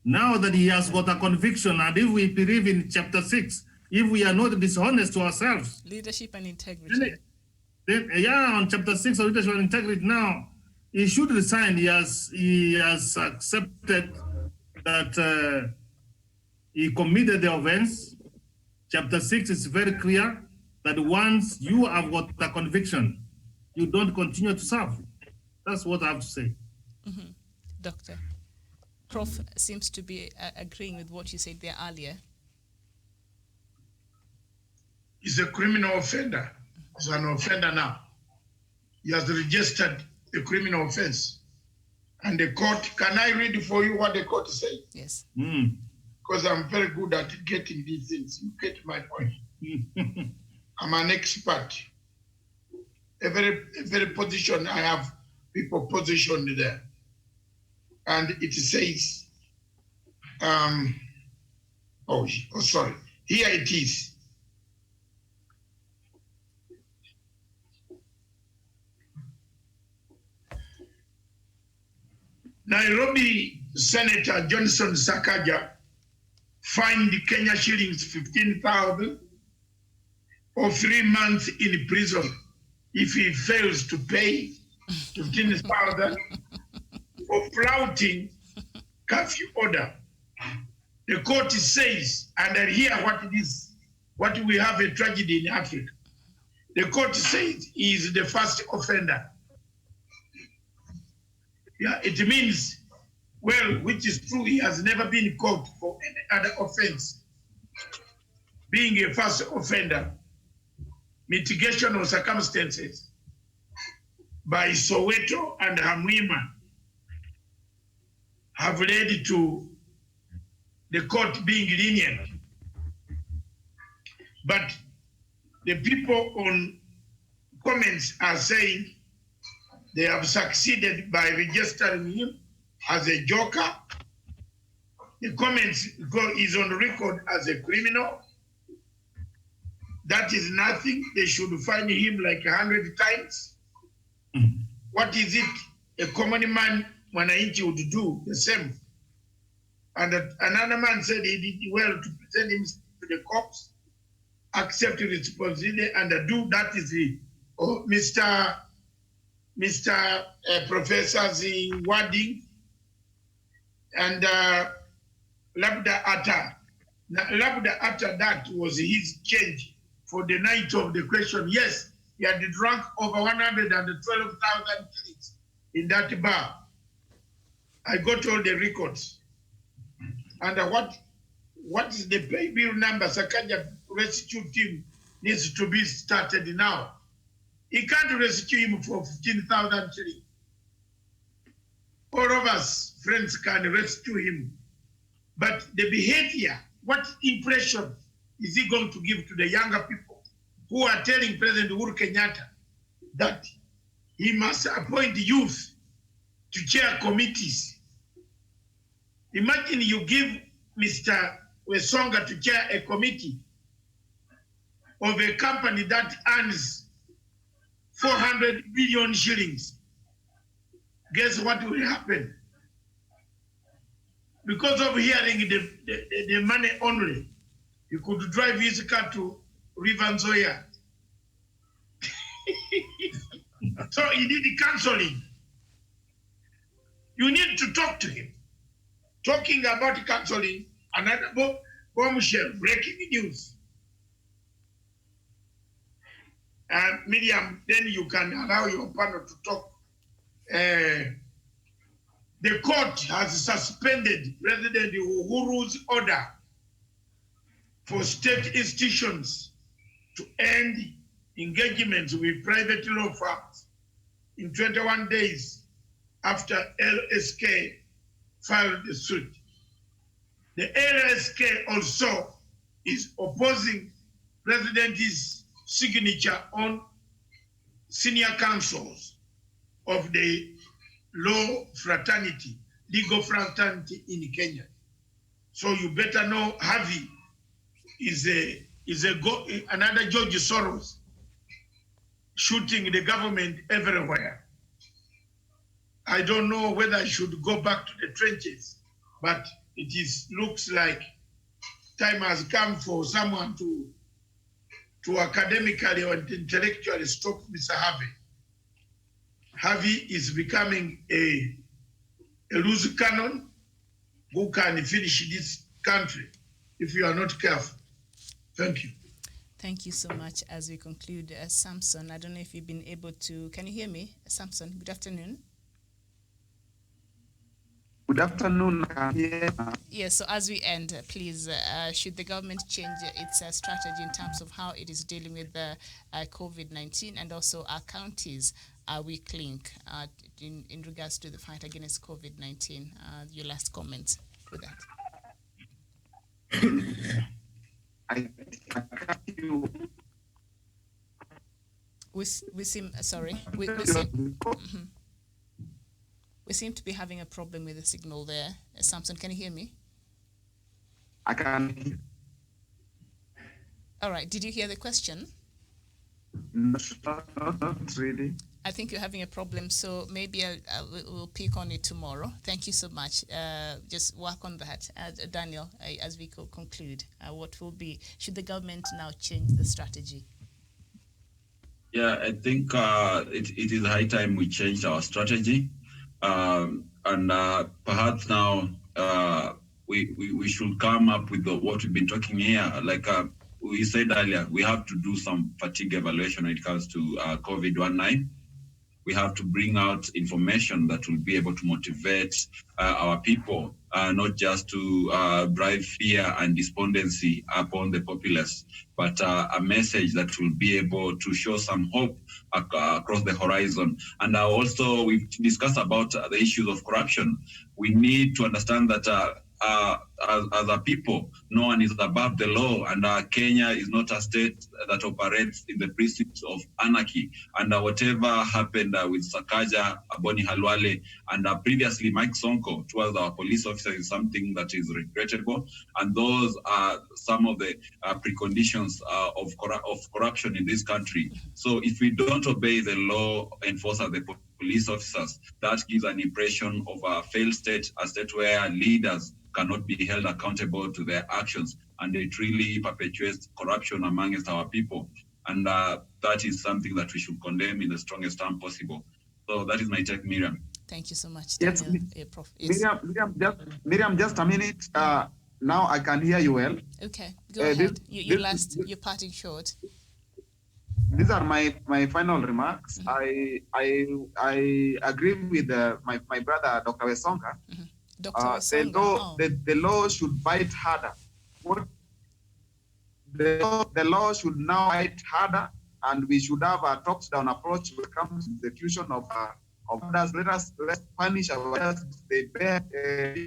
Now that he has got a conviction, and if we believe in chapter 6, if we are not dishonest to ourselves. Leadership and integrity. Then, on chapter 6 of leadership and integrity now, he should resign. He has accepted that he committed the offense. Chapter 6 is very clear that once you have got a conviction, you don't continue to serve. That's what I have to say. Mm-hmm. Doctor, Prof seems to be agreeing with what you said there earlier. He's a criminal offender. He's an offender now. He has registered a criminal offense. And the court, can I read for you what the court said? Yes. Because I'm very good at getting these things. You get my point. I'm an expert. Every position I have people positioned there. And it says, sorry, here it is. Nairobi Senator Johnson Sakaja fined Kenya shillings 15,000 or 3 months in prison if he fails to pay 15,000 for flouting curfew order. The court says, and here what it is, what we have a tragedy in Africa. The court says he is the first offender. Yeah, it means, well, which is true, he has never been caught for any other offense. Being a first offender, mitigation of circumstances by Soweto and Hamwima have led to the court being lenient. But the people on comments are saying they have succeeded by registering him as a joker. The comments is on record as a criminal. That is nothing. They should fine him like 100 times. What is it a common man, Mwananchi, would do? The same. And another man said he did well to present him to the cops, accept responsibility, and do that is the Mr. Professor's wording. And Labda after that was his change for the night of the question. Yes, he had drunk over 112,000 shillings in that bar. I got all the records. And what is the pay bill number? Sakaja rescue team needs to be started now. He can't rescue him for 15,000 shillings. All of us, friends, can rescue him. But the behavior, what impression is he going to give to the younger people who are telling President Uhuru Kenyatta that he must appoint youth to chair committees? Imagine you give Mr. Wesonga to chair a committee of a company that earns 400 billion shillings. Guess what will happen? Because of hearing the money only, he could drive his car to River Nzoia. So he did counseling. You need to talk to him. Talking about counseling, another bombshell, breaking news. And Miriam, then you can allow your panel to talk. The court has suspended President Uhuru's order for state institutions to end engagements with private law firms in 21 days after LSK filed the suit. The LSK also is opposing President's signature on senior counsels of the law fraternity, legal fraternity in Kenya. So you better know Harvey is another George Soros shooting the government everywhere. I don't know whether I should go back to the trenches, but it looks like time has come for someone to academically or intellectually stop Mr. Harvey. Harvey is becoming a loose cannon who can finish this country if you are not careful. Thank you. Thank you so much. As we conclude, Samson, I don't know if you've been able to, can you hear me? Samson, good afternoon. Good afternoon. Yes, so as we end, please, should the government change its strategy in terms of how it is dealing with the COVID-19 and also our counties are weak link in regards to the fight against COVID-19? Your last comments with that. I can't hear you. We seem, sorry, we seem to be having a problem with the signal there. Samson, can you hear me? I can hear you. All right, did you hear the question? Not really. I think you're having a problem, so maybe we'll pick on it tomorrow. Thank you so much. Just work on that. Daniel, as we conclude, what will be, should the government now change the strategy? Yeah, I think it is high time we changed our strategy. And perhaps now we should come up with what we've been talking here. Like we said earlier, we have to do some fatigue evaluation when it comes to COVID-19. We have to bring out information that will be able to motivate our people, not just to drive fear and despondency upon the populace, but a message that will be able to show some hope across the horizon. And also, we've discussed about the issues of corruption. We need to understand that as a people, no one is above the law, and Kenya is not a state that operates in the precincts of anarchy. And whatever happened with Sakaja, Boni Halwale, and previously Mike Sonko towards our police officers is something that is regrettable. And those are some of the preconditions of corruption in this country. So if we don't obey the law enforcers, the police officers, that gives an impression of a failed state, a state where leaders cannot be held accountable to their actions, and it really perpetuates corruption amongst our people. And that is something that we should condemn in the strongest term possible. So that is my take, Miriam. Thank you so much, Yes, Daniel. Prof. Yes. Miriam, just a minute. Now I can hear you well. Okay, go ahead. You're parting short. These are my final remarks. Mm-hmm. I agree with my brother, Dr. Wesonga. Mm-hmm. The law should bite harder. The law should now bite harder, and we should have a top-down approach when it comes to the execution of others. Let's punish our others. They bear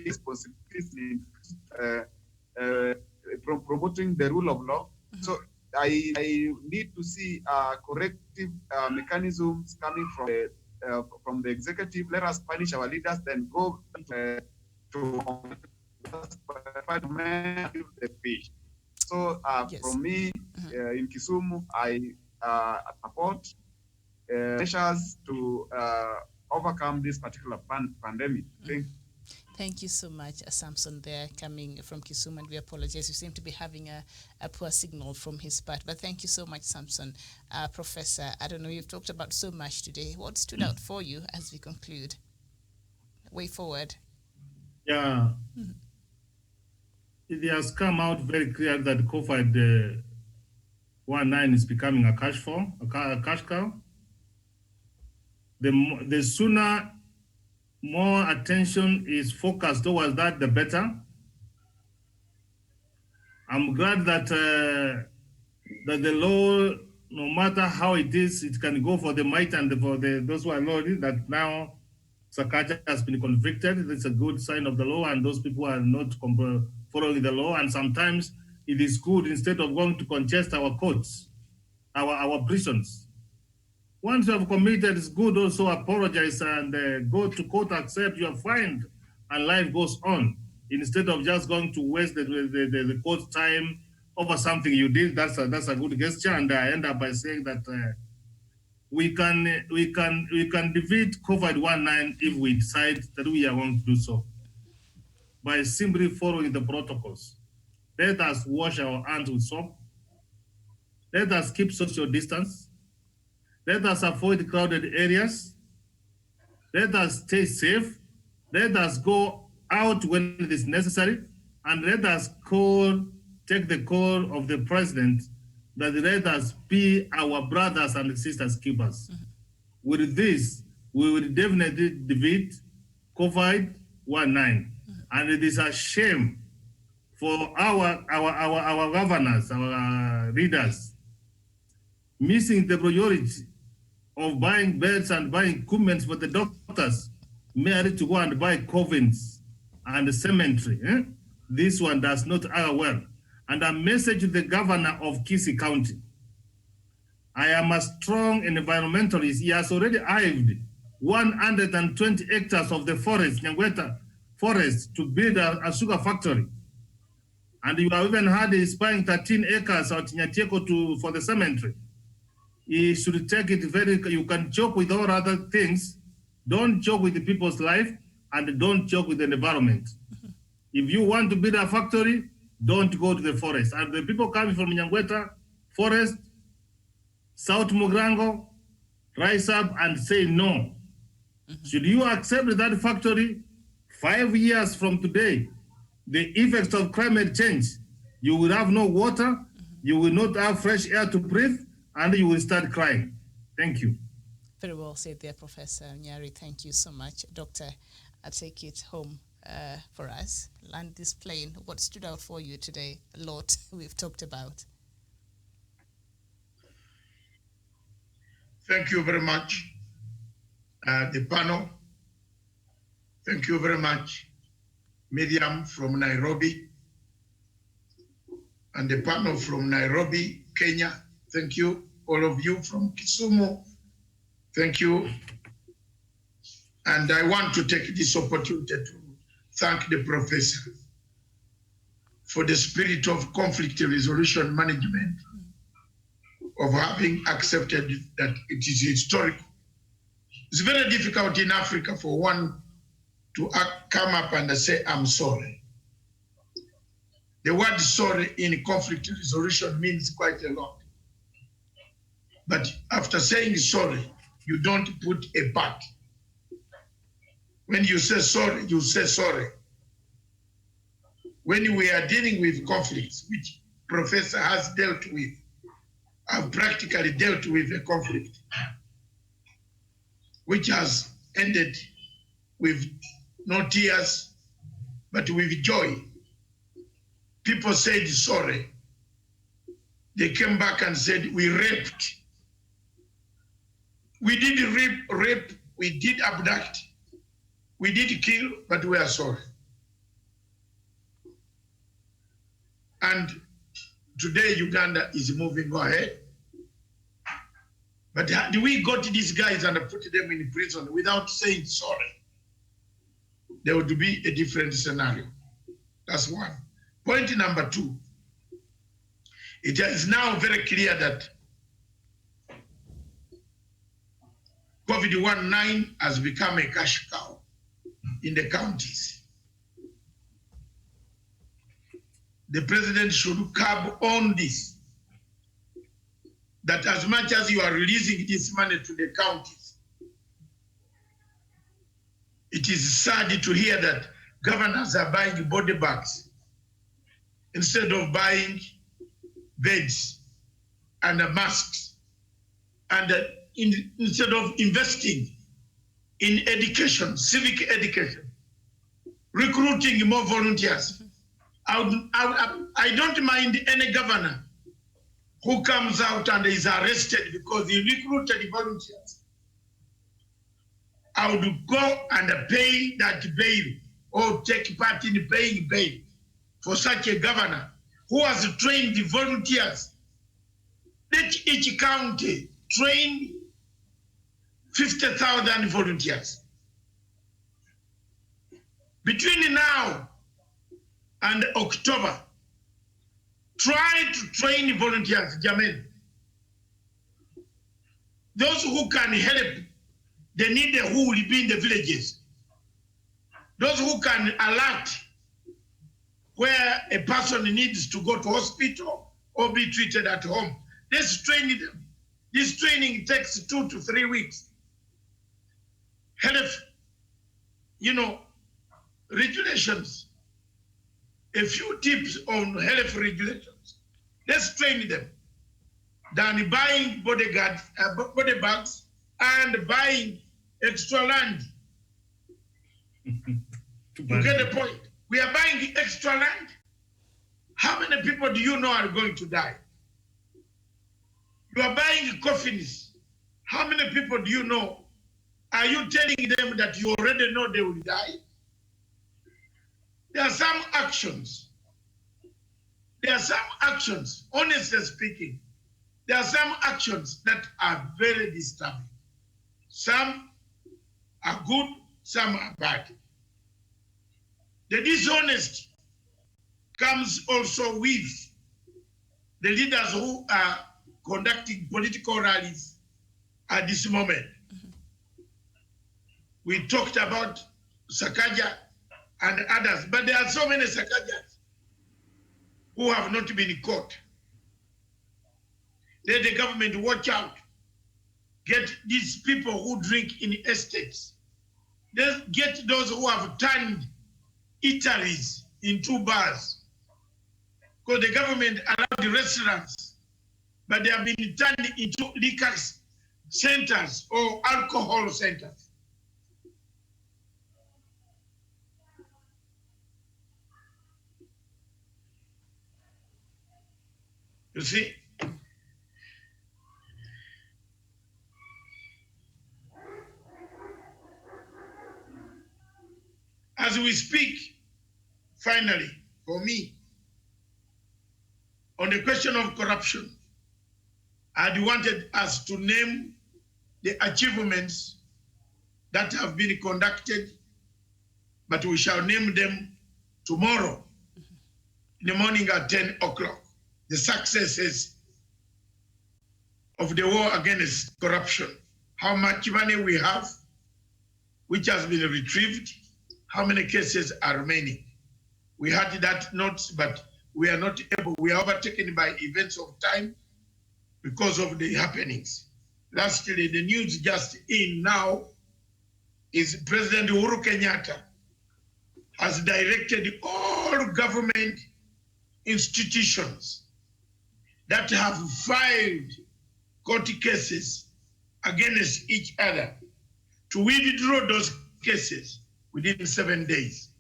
responsibilities in promoting the rule of law. Mm-hmm. So I need to see corrective mechanisms coming from the executive. Let us punish our leaders, then go to the fish. So yes. For me, in Kisumu, I support measures to overcome this particular pandemic. Thank you so much, Samson, there coming from Kisumu, and we apologize. We seem to be having a poor signal from his part, but thank you so much, Samson. Professor, I don't know, you've talked about so much today. What stood out for you as we conclude? Way forward. Yeah. Mm-hmm. It has come out very clear that COVID-19 is becoming a cash cow. The sooner more attention is focused towards that, the better. I'm glad that that the law, no matter how it is, it can go for the might and for those who are loyal. That now Sakaja has been convicted. It's a good sign of the law, and those people are not following the law. And sometimes it is good, instead of going to contest our courts, our prisons. Once you have committed, it's good also apologize and go to court, accept you are fined, and life goes on. Instead of just going to waste the court time over something you did. That's a good gesture. And I end up by saying that we can defeat COVID-19 if we decide that we are going to do so by simply following the protocols. Let us wash our hands with soap. Let us keep social distance. Let us avoid crowded areas. Let us stay safe. Let us go out when it is necessary. And let us take the call of the president that let us be our brothers and sisters keepers. Mm-hmm. With this, we will definitely defeat COVID-19. Mm-hmm. And it is a shame for our governors, our leaders, missing the priority of buying beds and buying equipment for the doctors, merely to go and buy coffins and cemetery. This one does not air well. And a message to the governor of Kisii County. I am a strong environmentalist. He has already hived 120 hectares of the forest, Nyangweta forest, to build a sugar factory. And you have even had he's buying 13 acres at Nyatieko for the cemetery. He should take it you can joke with all other things. Don't joke with the people's life, and don't joke with the environment. If you want to build a factory, don't go to the forest. And the people coming from Nyangweta forest, South Mugrango, rise up and say no. Mm-hmm. Should you accept that factory, 5 years from today, the effects of climate change, you will have no water, you will not have fresh air to breathe, and you will start crying. Thank you. Very well said there, Professor Nyari. Thank you so much. Doctor, I'll take it home for us. Land this plane. What stood out for you today? A lot we've talked about. Thank you very much, the panel. Thank you very much, Miriam from Nairobi, and the panel from Nairobi, Kenya. Thank you, all of you from Kisumu. Thank you. And I want to take this opportunity to thank the professor for the spirit of conflict resolution management, of having accepted that it is historical. It's very difficult in Africa for one to come up and say, I'm sorry. The word sorry in conflict resolution means quite a lot. But after saying sorry, you don't put a but. When you say sorry, you say sorry. When we are dealing with conflicts, which Professor has dealt with, I've practically dealt with a conflict, which has ended with no tears, but with joy. People said sorry. They came back and said, we raped. We did rape, we did abduct, we did kill, but we are sorry. And today Uganda is moving ahead. But had we got these guys and put them in prison without saying sorry, there would be a different scenario. That's one. Point number two, it is now very clear that COVID-19 has become a cash cow in the counties. The president should curb on this, that as much as you are releasing this money to the counties, it is sad to hear that governors are buying body bags instead of buying beds and masks, and instead of investing in education, civic education, recruiting more volunteers. I don't mind any governor who comes out and is arrested because he recruited volunteers. I would go and pay that bail or take part in paying bail for such a governor who has trained the volunteers. Let each county train 50,000 volunteers. Between now and October, try to train volunteers, Jamel. Those who can help the needy who will be in the villages. Those who can alert where a person needs to go to hospital or be treated at home. Let's train them. This training takes 2 to 3 weeks. Health, regulations. A few tips on health regulations. Let's train them. Than buying body bags and buying extra land. You get the point? We are buying extra land. How many people do you know are going to die? You are buying coffins. How many people do you know? Are you telling them that you already know they will die? There are some actions. Honestly speaking, there are some actions that are very disturbing. Some are good, some are bad. The dishonesty comes also with the leaders who are conducting political rallies at this moment. We talked about Sakaja and others, but there are so many Sakajas who have not been caught. Let the government watch out. Get these people who drink in estates. Get those who have turned eateries into bars. Because the government allowed the restaurants, but they have been turned into liquor centers or alcohol centers. You see? As we speak, finally, for me, on the question of corruption, I wanted us to name the achievements that have been conducted, but we shall name them tomorrow in the morning at 10 o'clock. The successes of the war against corruption, how much money we have, which has been retrieved, how many cases are remaining. We had that note, but we are not able, we are overtaken by events of time because of the happenings. Lastly, the news just in now is President Uhuru Kenyatta has directed all government institutions that have filed court cases against each other to withdraw those cases within 7 days.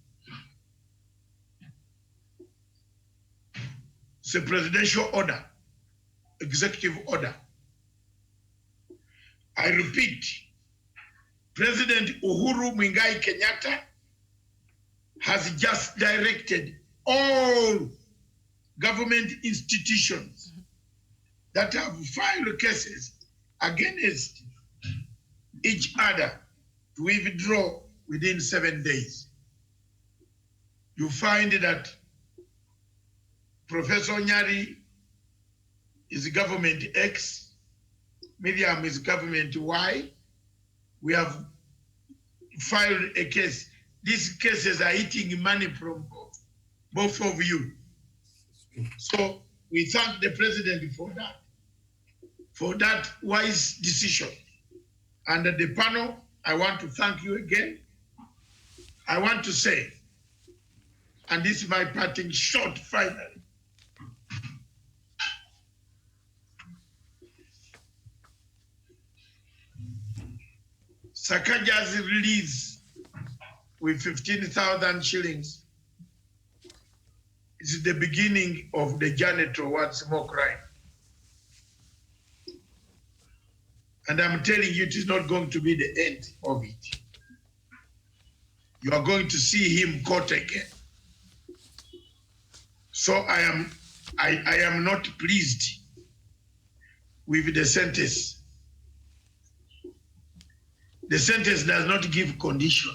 It's a presidential order, executive order. I repeat, President Uhuru Muigai Kenyatta has just directed all government institutions that have filed cases against each other to withdraw within 7 days. You find that Professor Nyari is government X, Miriam is government Y. We have filed a case. These cases are eating money from both of you. So we thank the president for that wise decision. And the panel, I want to thank you again. I want to say, and this is my parting shot finally, Sakaja's release with 15,000 shillings is the beginning of the journey towards more crime. And I'm telling you, it is not going to be the end of it. You are going to see him caught again. So I am not pleased with the sentence. The sentence does not give condition.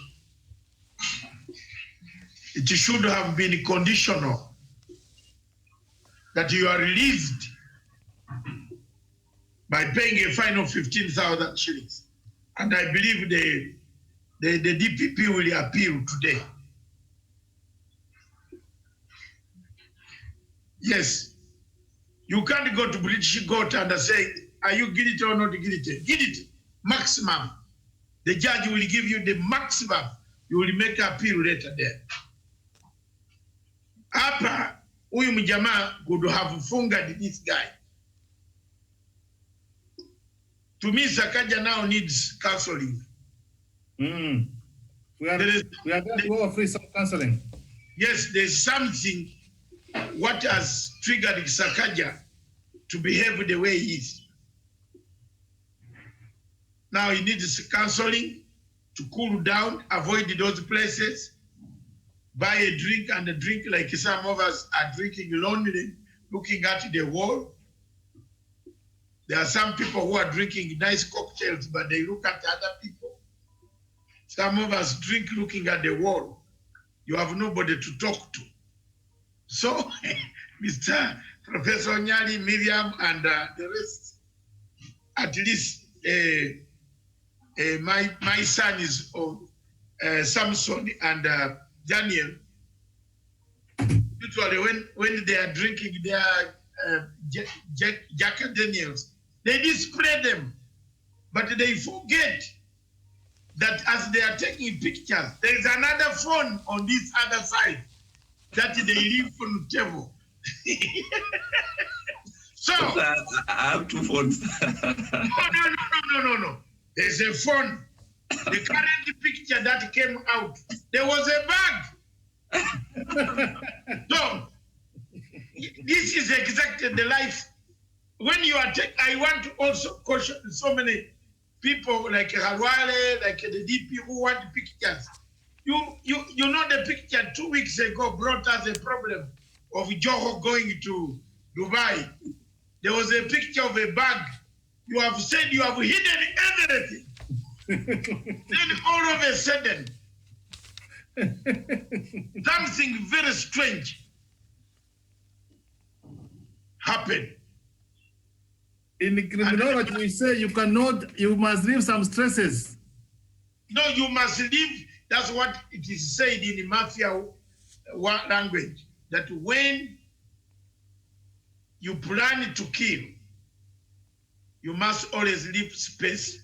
It should have been conditional, that you are released by paying a fine of 15,000 shillings. And I believe the DPP will appeal today. Yes, you can't go to British court and say, are you guilty or not guilty? Guilty, maximum. The judge will give you the maximum. You will make appeal later there. Hapa, huyu mjamaa could have fungered this guy. To me, Sakaja now needs counseling. We are going to go free some counseling. Yes, there's something what has triggered Sakaja to behave the way he is. Now he needs counseling to cool down, avoid those places, buy a drink and a drink like some of us are drinking lonely, looking at the wall. There are some people who are drinking nice cocktails, but they look at other people. Some of us drink looking at the wall. You have nobody to talk to. So, Mr. Professor Nyari, Miriam, and the rest, at least my son is Samson and Daniel. Usually when they are drinking their Jack Daniels, they display them, but they forget that as they are taking pictures, there is another phone on this other side that they leave on the table. So I have two phones. no. There's a phone. The current picture that came out, there was a bag. So this is exactly the life. When you are, I want to also caution so many people like Harwale, like the DP who want pictures. You know the picture 2 weeks ago brought us a problem of Joho going to Dubai. There was a picture of a bag. You have said you have hidden everything. Then all of a sudden, something very strange happened. In the criminology, we say you must leave some stresses. No, you must leave. That's what it is said in the mafia language, that when you plan to kill, you must always leave space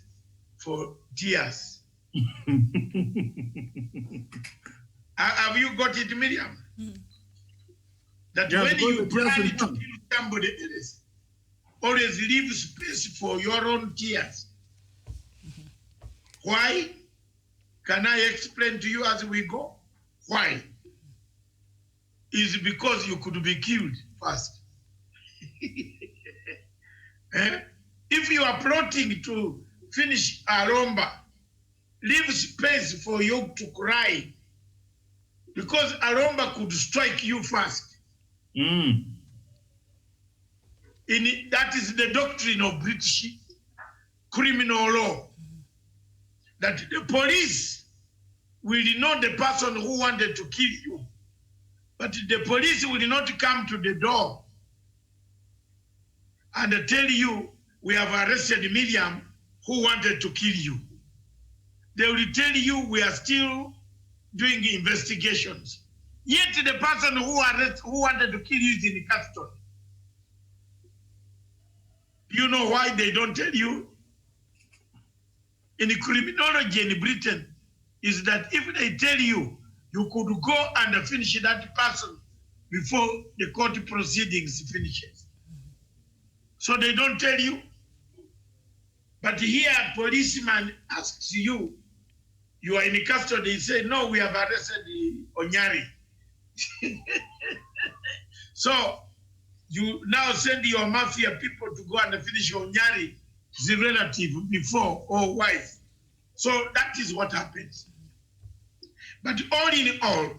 for tears. Have you got it, Miriam? That when you plan to kill somebody else, always leave space for your own tears. Why? Can I explain to you as we go? Why? Is because you could be killed first. If you are plotting to finish Aromba, leave space for you to cry, because Aromba could strike you first. That is the doctrine of British criminal law, that the police will know the person who wanted to kill you, but the police will not come to the door and tell you, we have arrested Miriam who wanted to kill you. They will tell you, we are still doing investigations. Yet the person who wanted to kill you is in custody. Do you know why they don't tell you? In criminology in Britain, is that if they tell you, you could go and finish that person before the court proceedings finishes. So they don't tell you. But here, a policeman asks you, you are in custody, he said, no, we have arrested Onyari. So you now send your mafia people to go and finish Onyari's relative before or wife. So that is what happens. But all in all,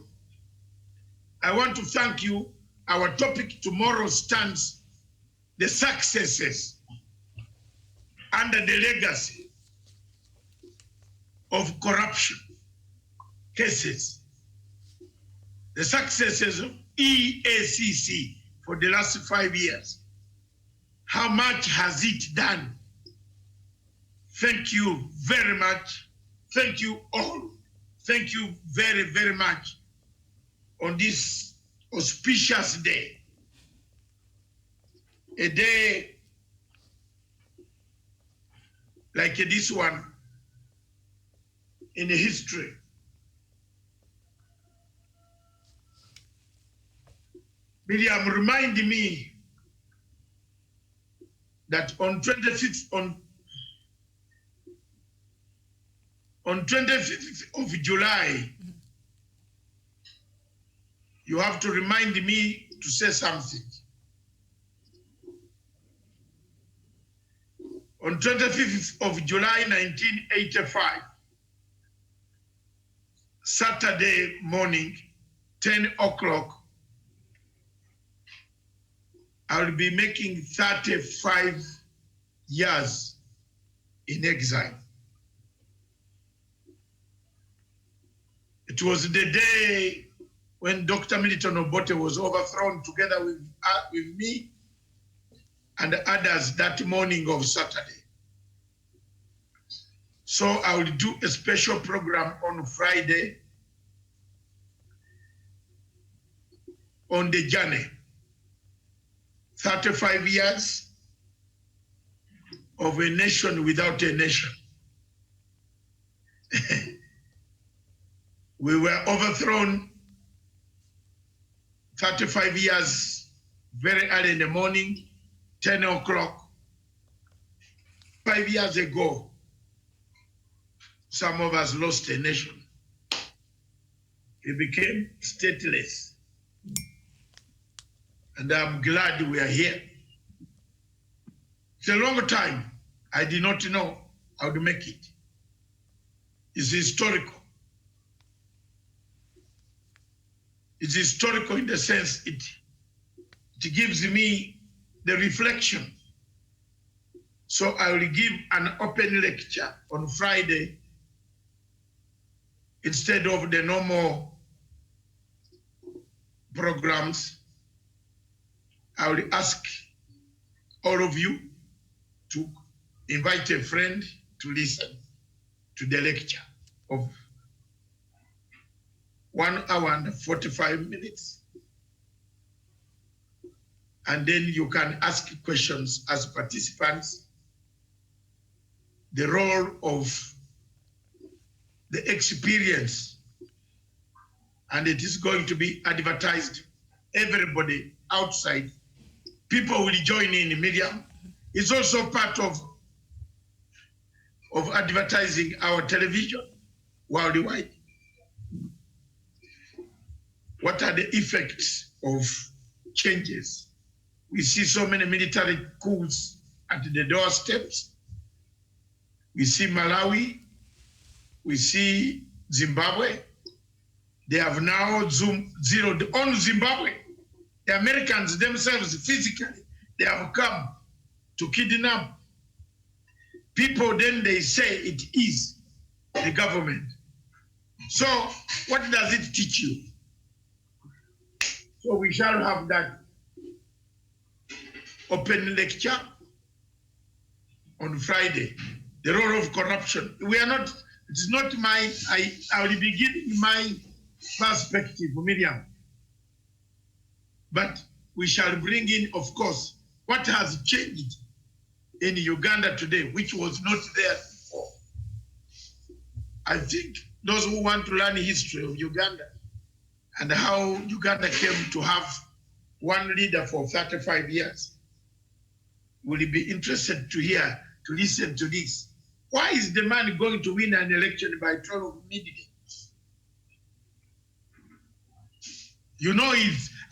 I want to thank you. Our topic tomorrow stands the successes under the legacy of corruption cases. The successes of EACC for the last 5 years. How much has it done? Thank you very much. Thank you all. Thank you very, very much on this auspicious day. A day like this one in history. Miriam, remind me that on 25th of July, you have to remind me to say something. On 25th of July, 1985, Saturday morning, 10 o'clock, I will be making 35 years in exile. It was the day when Dr. Milton Obote was overthrown together with me and others that morning of Saturday. So I will do a special program on Friday on the journey. 35 years of a nation without a nation. We were overthrown 35 years very early in the morning 10 o'clock. 5 years ago, some of us lost a nation. We became stateless. And I'm glad we are here. It's a long time. I did not know how to make it. It's historical. It's historical in the sense it gives me the reflection. So I will give an open lecture on Friday instead of the normal programs. I will ask all of you to invite a friend to listen to the lecture of 1 hour and 45 minutes. And then you can ask questions as participants. The role of the experience, and it is going to be advertised. Everybody outside, people will join in media. It's also part of advertising our television worldwide. What are the effects of changes? We see so many military coups at the doorsteps. We see Malawi. We see Zimbabwe. They have now zeroed on Zimbabwe. The Americans themselves physically, they have come to kidnap people. Then they say it is the government. So what does it teach you? So we shall have that open lecture on Friday. The role of corruption. We are not, it's not my, I will be giving my perspective, Miriam. But we shall bring in, of course, what has changed in Uganda today, which was not there before. I think those who want to learn history of Uganda and how Uganda came to have one leader for 35 years will be interested to hear, to listen to this. Why is the man going to win an election by 12 midday? You know,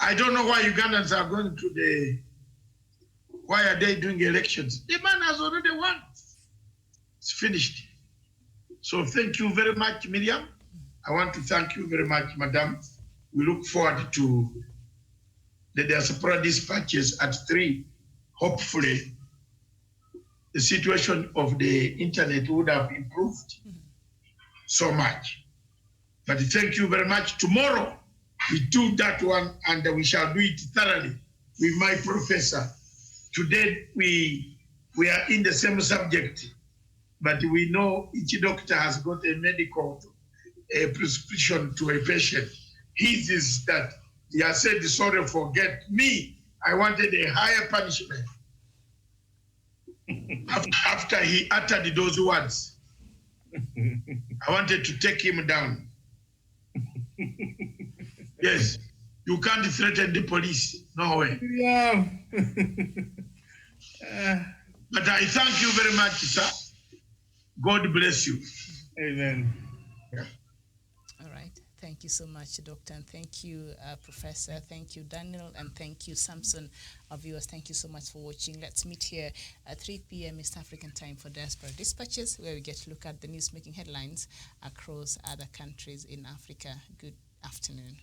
I don't know why Ugandans are going to why are they doing elections? The man has already won. It's finished. So thank you very much, Miriam. I want to thank you very much, Madam. We look forward to the diaspora dispatches at 3. Hopefully, the situation of the internet would have improved so much. But thank you very much. Tomorrow, we do that one, and we shall do it thoroughly with my professor. Today, we are in the same subject, but we know each doctor has got a medical prescription to a patient. His is that he has said, sorry, forget me. I wanted a higher punishment. After he uttered those words, I wanted to take him down. Yes, you can't threaten the police. No way. Yeah. But I thank you very much, sir. God bless you. Amen. Yeah. All right. Thank you so much, Doctor, and thank you, Professor. Thank you, Daniel, and thank you, Samson. Our viewers, thank you so much for watching. Let's meet here at 3 p.m. East African time for Diaspora Dispatches, where we get to look at the news-making headlines across other countries in Africa. Good afternoon.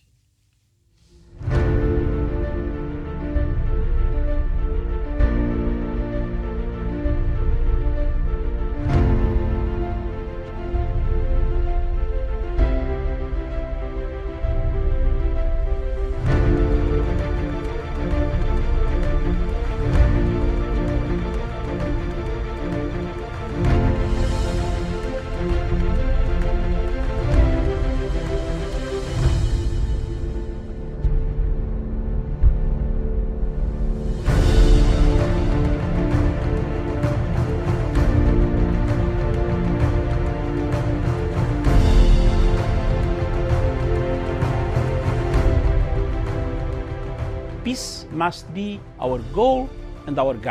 Peace must be our goal and our guide.